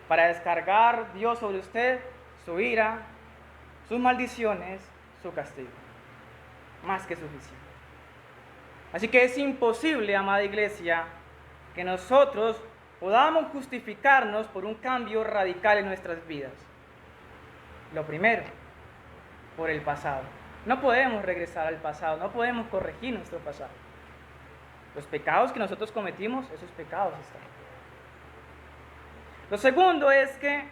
para descargar Dios sobre usted su ira, sus maldiciones, su castigo. Más que suficiente. Así que es imposible, amada iglesia, que nosotros podamos justificarnos por un cambio radical en nuestras vidas. Lo primero, por el pasado. No podemos regresar al pasado, no podemos corregir nuestro pasado. Los pecados que nosotros cometimos, esos pecados están. Lo segundo es que,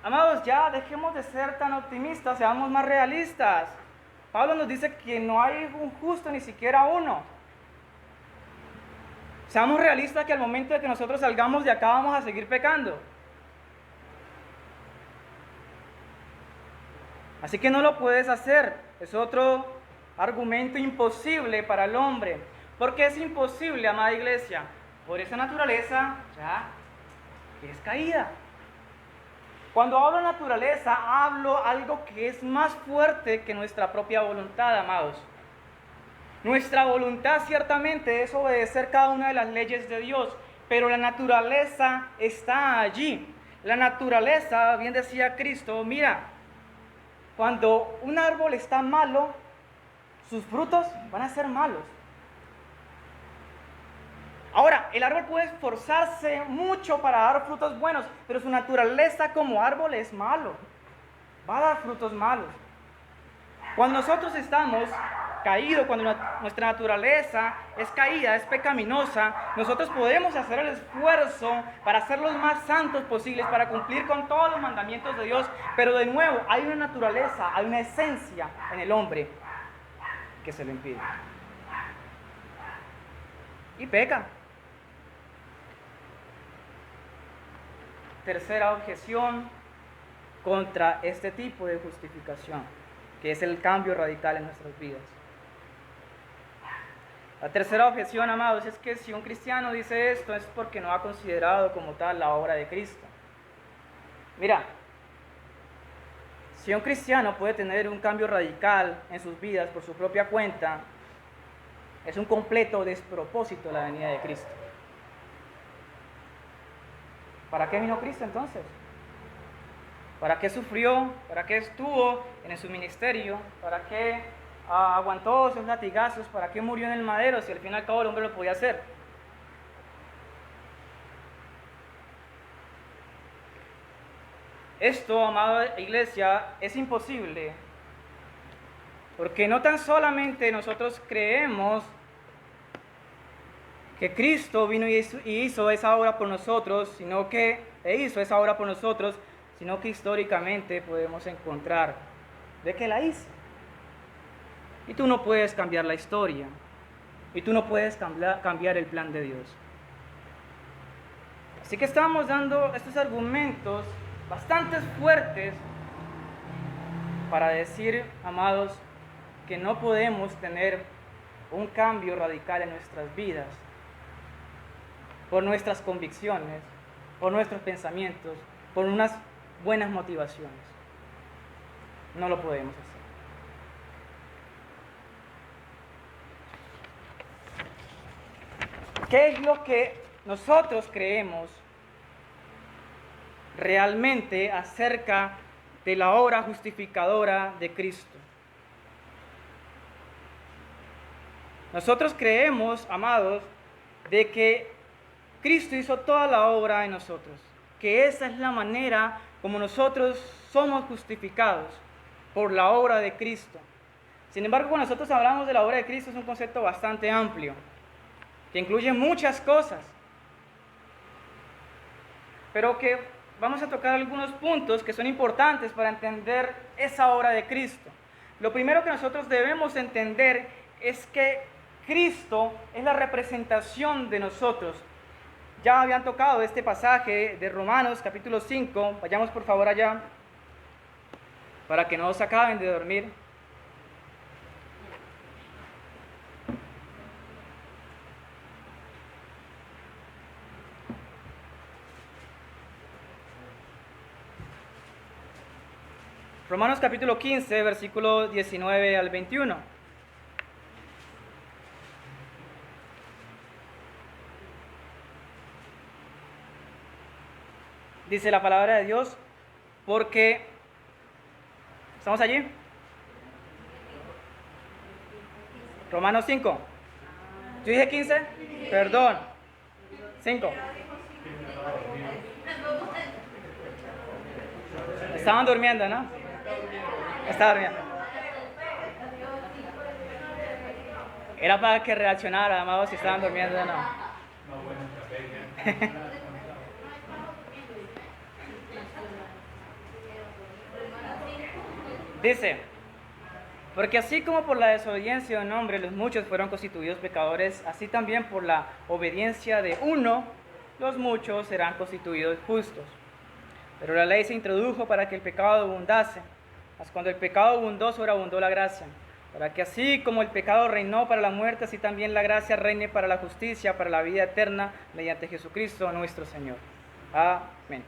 amados, ya dejemos de ser tan optimistas, seamos más realistas. Pablo nos dice que no hay un justo, ni siquiera uno. Seamos realistas que al momento de que nosotros salgamos de acá vamos a seguir pecando. Así que no lo puedes hacer. Es otro argumento imposible para el hombre. ¿Por qué es imposible, amada iglesia? Por esa naturaleza ya que es caída. Cuando hablo de naturaleza, hablo algo que es más fuerte que nuestra propia voluntad, amados. Nuestra voluntad ciertamente es obedecer cada una de las leyes de Dios, pero la naturaleza está allí. La naturaleza, bien decía Cristo, mira, cuando un árbol está malo, sus frutos van a ser malos. Ahora, el árbol puede esforzarse mucho para dar frutos buenos, pero su naturaleza como árbol es malo. Va a dar frutos malos. Cuando nosotros estamos caídos, cuando nuestra naturaleza es caída, es pecaminosa, nosotros podemos hacer el esfuerzo para ser los más santos posibles, para cumplir con todos los mandamientos de Dios, pero de nuevo hay una naturaleza, hay una esencia en el hombre que se lo impide. Y peca. Tercera objeción contra este tipo de justificación, que es el cambio radical en nuestras vidas. La tercera objeción, amados, es que si un cristiano dice esto es porque no ha considerado como tal la obra de Cristo. Mira, si un cristiano puede tener un cambio radical en sus vidas por su propia cuenta, es un completo despropósito la venida de Cristo. ¿Para qué vino Cristo entonces? ¿Para qué sufrió? ¿Para qué estuvo en su ministerio? ¿Para qué aguantó sus latigazos? ¿Para qué murió en el madero si al fin y al cabo el hombre lo podía hacer? Esto, amada iglesia, es imposible, porque no tan solamente nosotros creemos que Cristo vino y hizo esa obra por nosotros, sino que históricamente podemos encontrar de que la hizo. Y tú no puedes cambiar la historia, y tú no puedes cambiar el plan de Dios. Así que estamos dando estos argumentos bastante fuertes para decir, amados, que no podemos tener un cambio radical en nuestras vidas por nuestras convicciones, por nuestros pensamientos, por unas buenas motivaciones. No lo podemos hacer. ¿Qué es lo que nosotros creemos realmente acerca de la obra justificadora de Cristo? Nosotros creemos, amados, de que Cristo hizo toda la obra en nosotros, que esa es la manera como nosotros somos justificados, por la obra de Cristo. Sin embargo, cuando nosotros hablamos de la obra de Cristo es un concepto bastante amplio, que incluye muchas cosas, pero que vamos a tocar algunos puntos que son importantes para entender esa obra de Cristo. Lo primero que nosotros debemos entender es que Cristo es la representación de nosotros. Ya habían tocado este pasaje de Romanos capítulo 5, vayamos por favor allá, para que no se acaben de dormir. Romanos capítulo 15, versículo 19 al 21. Dice la palabra de Dios, porque... ¿Estamos allí? Romanos 5. ¿Yo dije 15? Perdón. 5. Estaban durmiendo, ¿no? Estaba durmiendo. Era para que reaccionara, amados, si estaban durmiendo o no. Dice, porque así como por la desobediencia de un hombre los muchos fueron constituidos pecadores, así también por la obediencia de uno los muchos serán constituidos justos. Pero la ley se introdujo para que el pecado abundase, mas cuando el pecado abundó, sobreabundó la gracia, para que así como el pecado reinó para la muerte, así también la gracia reine para la justicia, para la vida eterna, mediante Jesucristo nuestro Señor. Amén.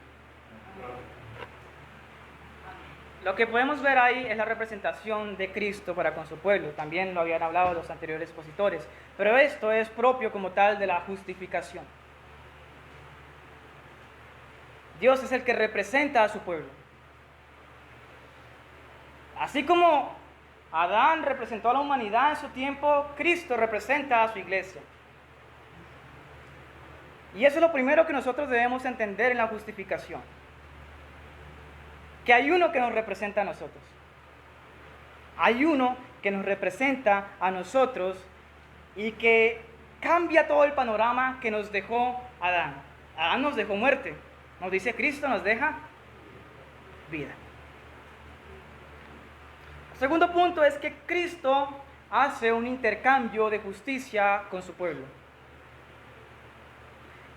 Lo que podemos ver ahí es la representación de Cristo para con su pueblo. También lo habían hablado los anteriores expositores. Pero esto es propio como tal de la justificación. Dios es el que representa a su pueblo. Así como Adán representó a la humanidad en su tiempo, Cristo representa a su iglesia. Y eso es lo primero que nosotros debemos entender en la justificación. Que hay uno que nos representa a nosotros. Hay uno que nos representa a nosotros y que cambia todo el panorama que nos dejó Adán. Adán nos dejó muerte. Nos dice Cristo, nos deja vida. El segundo punto es que Cristo hace un intercambio de justicia con su pueblo.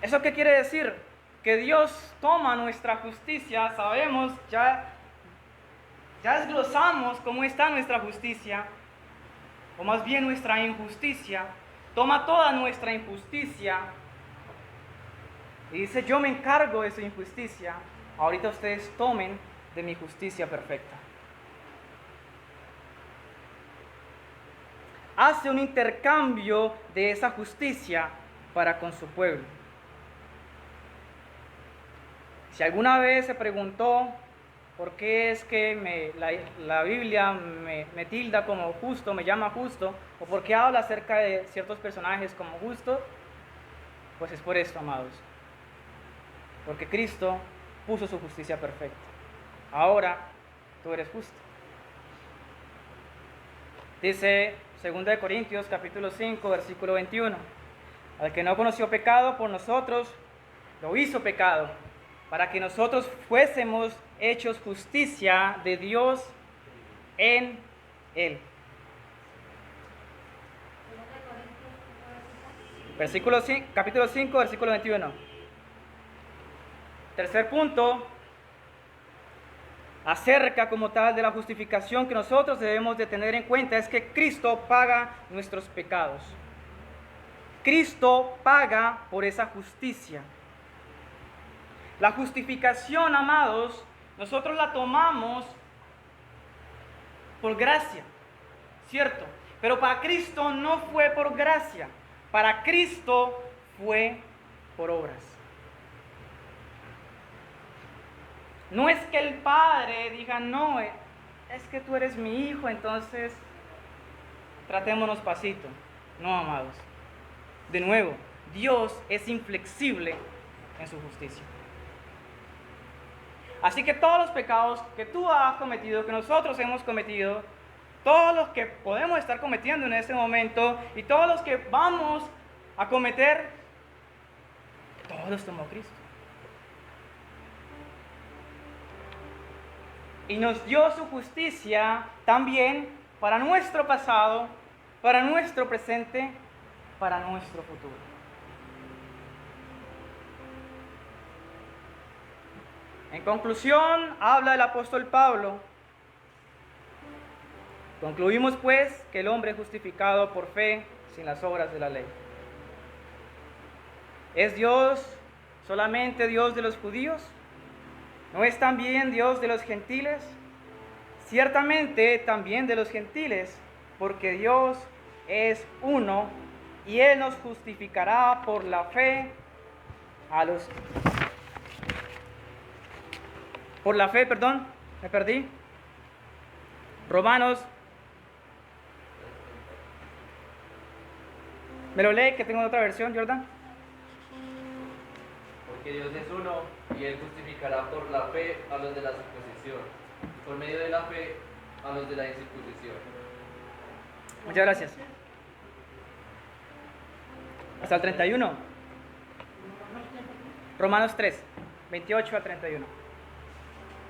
¿Eso qué quiere decir? Que Dios toma nuestra justicia, sabemos, ya desglosamos cómo está nuestra justicia, o más bien nuestra injusticia, toma toda nuestra injusticia y dice, yo me encargo de su injusticia, ahorita ustedes tomen de mi justicia perfecta. Hace un intercambio de esa justicia para con su pueblo. Si alguna vez se preguntó por qué es que la Biblia me tilda como justo, me llama justo, o por qué habla acerca de ciertos personajes como justos, pues es por esto, amados. Porque Cristo puso su justicia perfecta. Ahora tú eres justo. Dice 2 Corintios capítulo 5, versículo 21. Al que no conoció pecado por nosotros, lo hizo pecado, para que nosotros fuésemos hechos justicia de Dios en Él. Capítulo 5, versículo 21. Tercer punto, acerca como tal de la justificación que nosotros debemos de tener en cuenta, es que Cristo paga nuestros pecados. Cristo paga por esa justicia. La justificación, amados, nosotros la tomamos por gracia, ¿cierto? Pero para Cristo no fue por gracia. Para Cristo fue por obras. No es que el Padre diga, no, es que tú eres mi hijo, entonces tratémonos pasito. No, amados. De nuevo, Dios es inflexible en su justicia. Así que todos los pecados que tú has cometido, que nosotros hemos cometido, todos los que podemos estar cometiendo en este momento y todos los que vamos a cometer, todos los tomó Cristo. Y nos dio su justicia también para nuestro pasado, para nuestro presente, para nuestro futuro. En conclusión, habla el apóstol Pablo. Concluimos pues que el hombre es justificado por fe sin las obras de la ley. ¿Es Dios solamente Dios de los judíos? ¿No es también Dios de los gentiles? Ciertamente también de los gentiles, porque Dios es uno y Él nos justificará por la fe a los... Por la fe, perdón, me perdí. Romanos. ¿Me lo lee que tengo otra versión, Jordan? Porque Dios es uno y Él justificará por la fe a los de la circuncisión, por medio de la fe a los de la incircuncisión. Muchas gracias. Hasta el 31. Romanos 3, 28 a 31.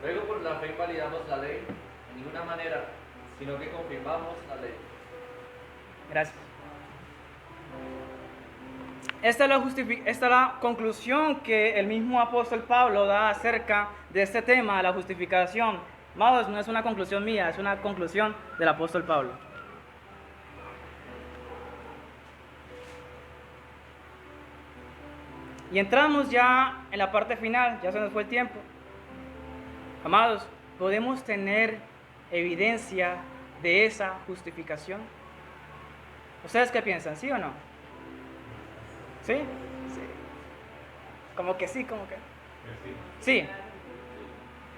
Luego por la fe invalidamos la ley en ninguna manera, sino que confirmamos la ley. Gracias. Esta es la conclusión que el mismo apóstol Pablo da acerca de este tema, la justificación. Amados, no es una conclusión mía, es una conclusión del apóstol Pablo. Y entramos ya en la parte final, ya se nos fue el tiempo. Amados, ¿podemos tener evidencia de esa justificación? ¿Ustedes qué piensan? ¿Sí o no? ¿Sí? Sí. Como que sí, como que... Sí.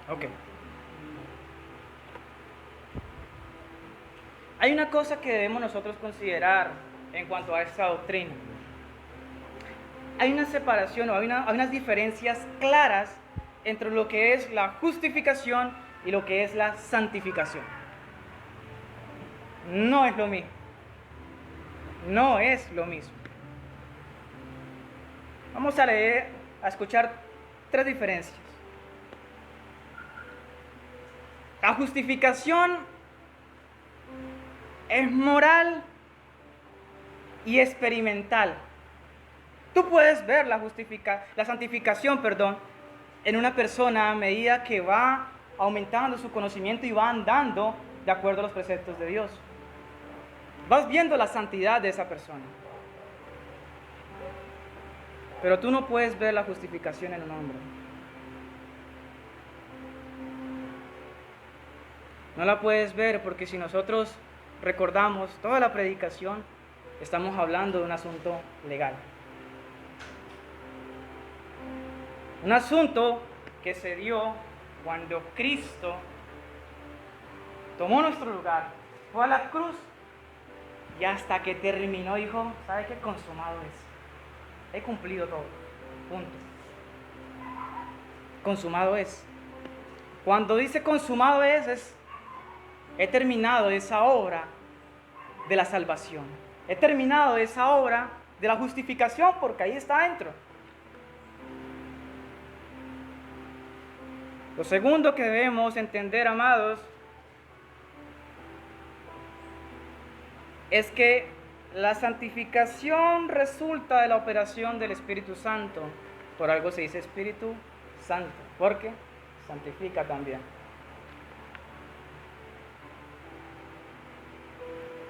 Ok. Hay una cosa que debemos nosotros considerar en cuanto a esta doctrina. Hay una separación o hay unas diferencias claras entre lo que es la justificación y lo que es la santificación. No es lo mismo. No es lo mismo. Vamos a leer, a escuchar tres diferencias. La justificación es moral y experimental. Tú puedes ver la santificación, en una persona a medida que va aumentando su conocimiento y va andando de acuerdo a los preceptos de Dios. Vas viendo la santidad de esa persona. Pero tú no puedes ver la justificación en un hombre. No la puedes ver porque si nosotros recordamos toda la predicación, estamos hablando de un asunto legal. Un asunto que se dio cuando Cristo tomó nuestro lugar, fue a la cruz y hasta que terminó dijo, ¿sabe qué? Consumado es. He cumplido todo. Punto. Consumado es. Cuando dice consumado es he terminado esa obra de la salvación. He terminado esa obra de la justificación porque ahí está dentro. Lo segundo que debemos entender, amados, es que la santificación resulta de la operación del Espíritu Santo. Por algo se dice Espíritu Santo, porque santifica también.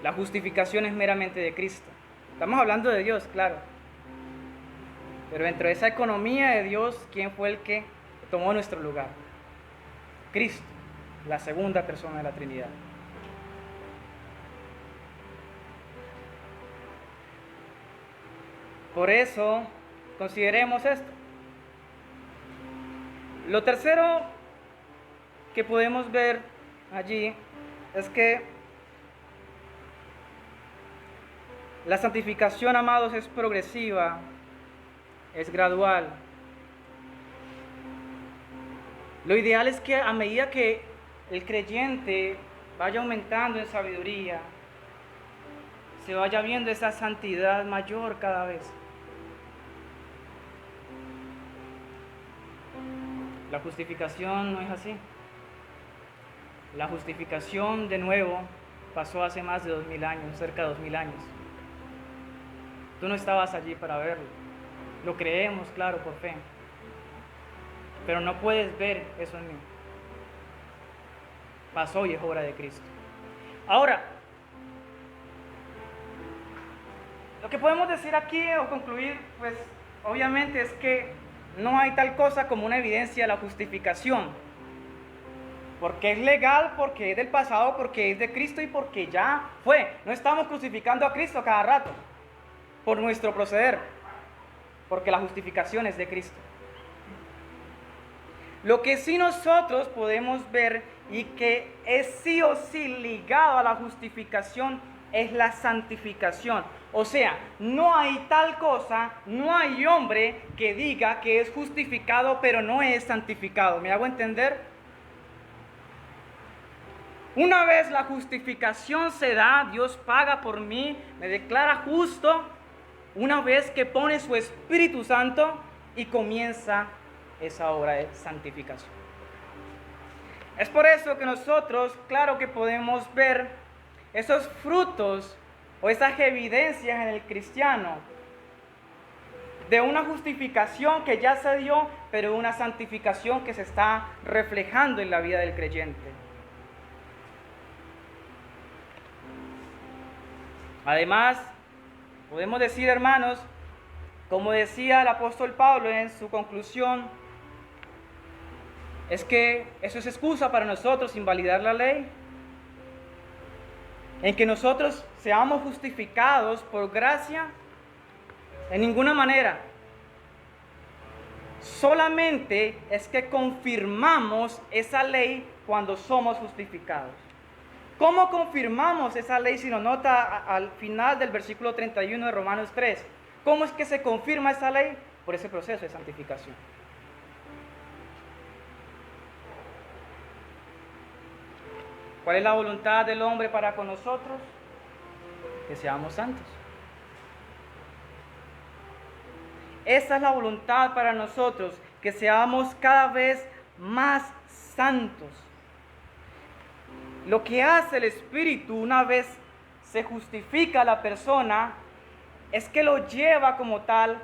La justificación es meramente de Cristo. Estamos hablando de Dios, claro. Pero dentro de esa economía de Dios, ¿quién fue el que tomó nuestro lugar? Cristo, la segunda persona de la Trinidad. Por eso, consideremos esto. Lo tercero que podemos ver allí es que la santificación, amados, es progresiva, es gradual. Lo ideal es que a medida que el creyente vaya aumentando en sabiduría, se vaya viendo esa santidad mayor cada vez. La justificación no es así. La justificación, de nuevo, pasó hace más de 2000 años, cerca de 2000 años. Tú no estabas allí para verlo. Lo creemos, claro, por fe. Pero no puedes ver eso en mí. Pasó y es obra de Cristo. Ahora, lo que podemos decir aquí o concluir, pues obviamente es que no hay tal cosa como una evidencia de la justificación. Porque es legal, porque es del pasado, porque es de Cristo y porque ya fue. No estamos crucificando a Cristo cada rato por nuestro proceder, porque la justificación es de Cristo. Lo que sí nosotros podemos ver y que es sí o sí ligado a la justificación es la santificación. O sea, no hay tal cosa, no hay hombre que diga que es justificado pero no es santificado. ¿Me hago entender? Una vez la justificación se da, Dios paga por mí, me declara justo, una vez que pone su Espíritu Santo y comienza esa obra de santificación. Es por eso que nosotros, claro que podemos ver esos frutos o esas evidencias en el cristiano de una justificación que ya se dio, pero una santificación que se está reflejando en la vida del creyente. Además, podemos decir, hermanos, como decía el apóstol Pablo en su conclusión, es que eso es excusa para nosotros invalidar la ley, en que nosotros seamos justificados por gracia, en ninguna manera. Solamente es que confirmamos esa ley cuando somos justificados. ¿Cómo confirmamos esa ley? Si nos nota al final del versículo 31 de Romanos 3. ¿Cómo es que se confirma esa ley? Por ese proceso de santificación. ¿Cuál es la voluntad del hombre para con nosotros? Que seamos santos. Esa es la voluntad para nosotros, que seamos cada vez más santos. Lo que hace el Espíritu una vez se justifica a la persona es que lo lleva como tal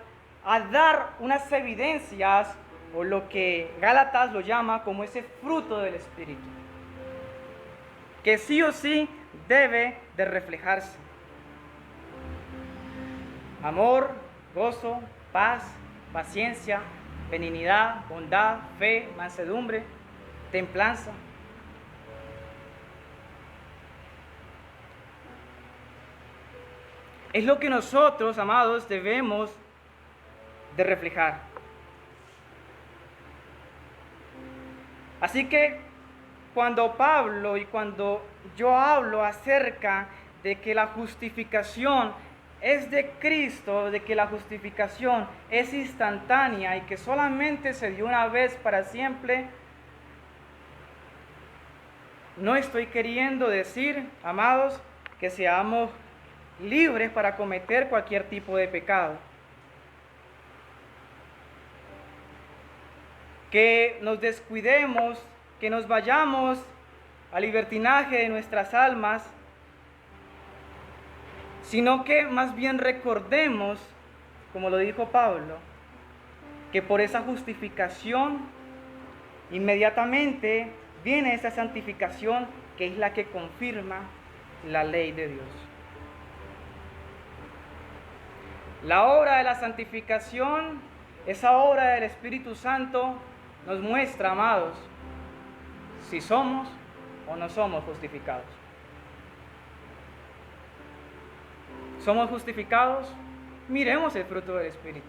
a dar unas evidencias, o lo que Gálatas lo llama como ese fruto del Espíritu, que sí o sí debe de reflejarse. Amor, gozo, paz, paciencia, benignidad, bondad, fe, mansedumbre, templanza. Es lo que nosotros, amados, debemos de reflejar. Así que cuando Pablo y cuando yo hablo acerca de que la justificación es de Cristo, de que la justificación es instantánea y que solamente se dio una vez para siempre, no estoy queriendo decir, amados, que seamos libres para cometer cualquier tipo de pecado, que nos descuidemos, que nos vayamos al libertinaje de nuestras almas, sino que más bien recordemos, como lo dijo Pablo, que por esa justificación inmediatamente viene esa santificación, que es la que confirma la ley de Dios. La obra de la santificación, esa obra del Espíritu Santo, nos muestra, amados, si somos o no somos justificados. ¿Somos justificados? miremos el fruto del Espíritu.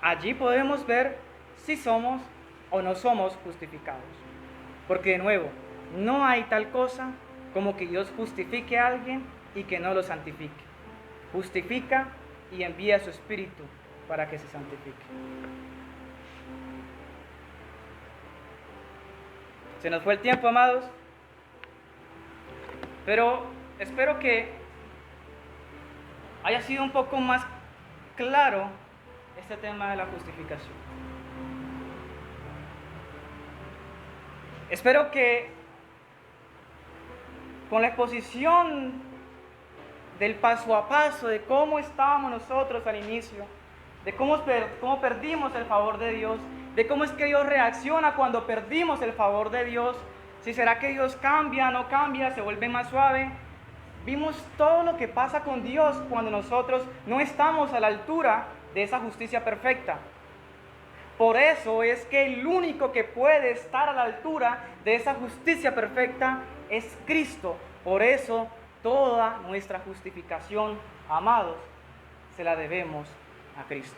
Allí podemos ver si somos o no somos justificados. Porque de nuevo, no hay tal cosa como que Dios justifique a alguien y que no lo santifique. Justifica y envía su Espíritu para que se santifique. Se nos fue el tiempo, amados, pero espero que haya sido un poco más claro este tema de la justificación. Espero que con la exposición del paso a paso, de cómo estábamos nosotros al inicio, de cómo perdimos el favor de Dios, de cómo es que Dios reacciona cuando perdimos el favor de Dios, si será que Dios cambia, no cambia, se vuelve más suave. Vimos todo lo que pasa con Dios cuando nosotros no estamos a la altura de esa justicia perfecta. Por eso es que el único que puede estar a la altura de esa justicia perfecta es Cristo. Por eso toda nuestra justificación, amados, se la debemos a Cristo.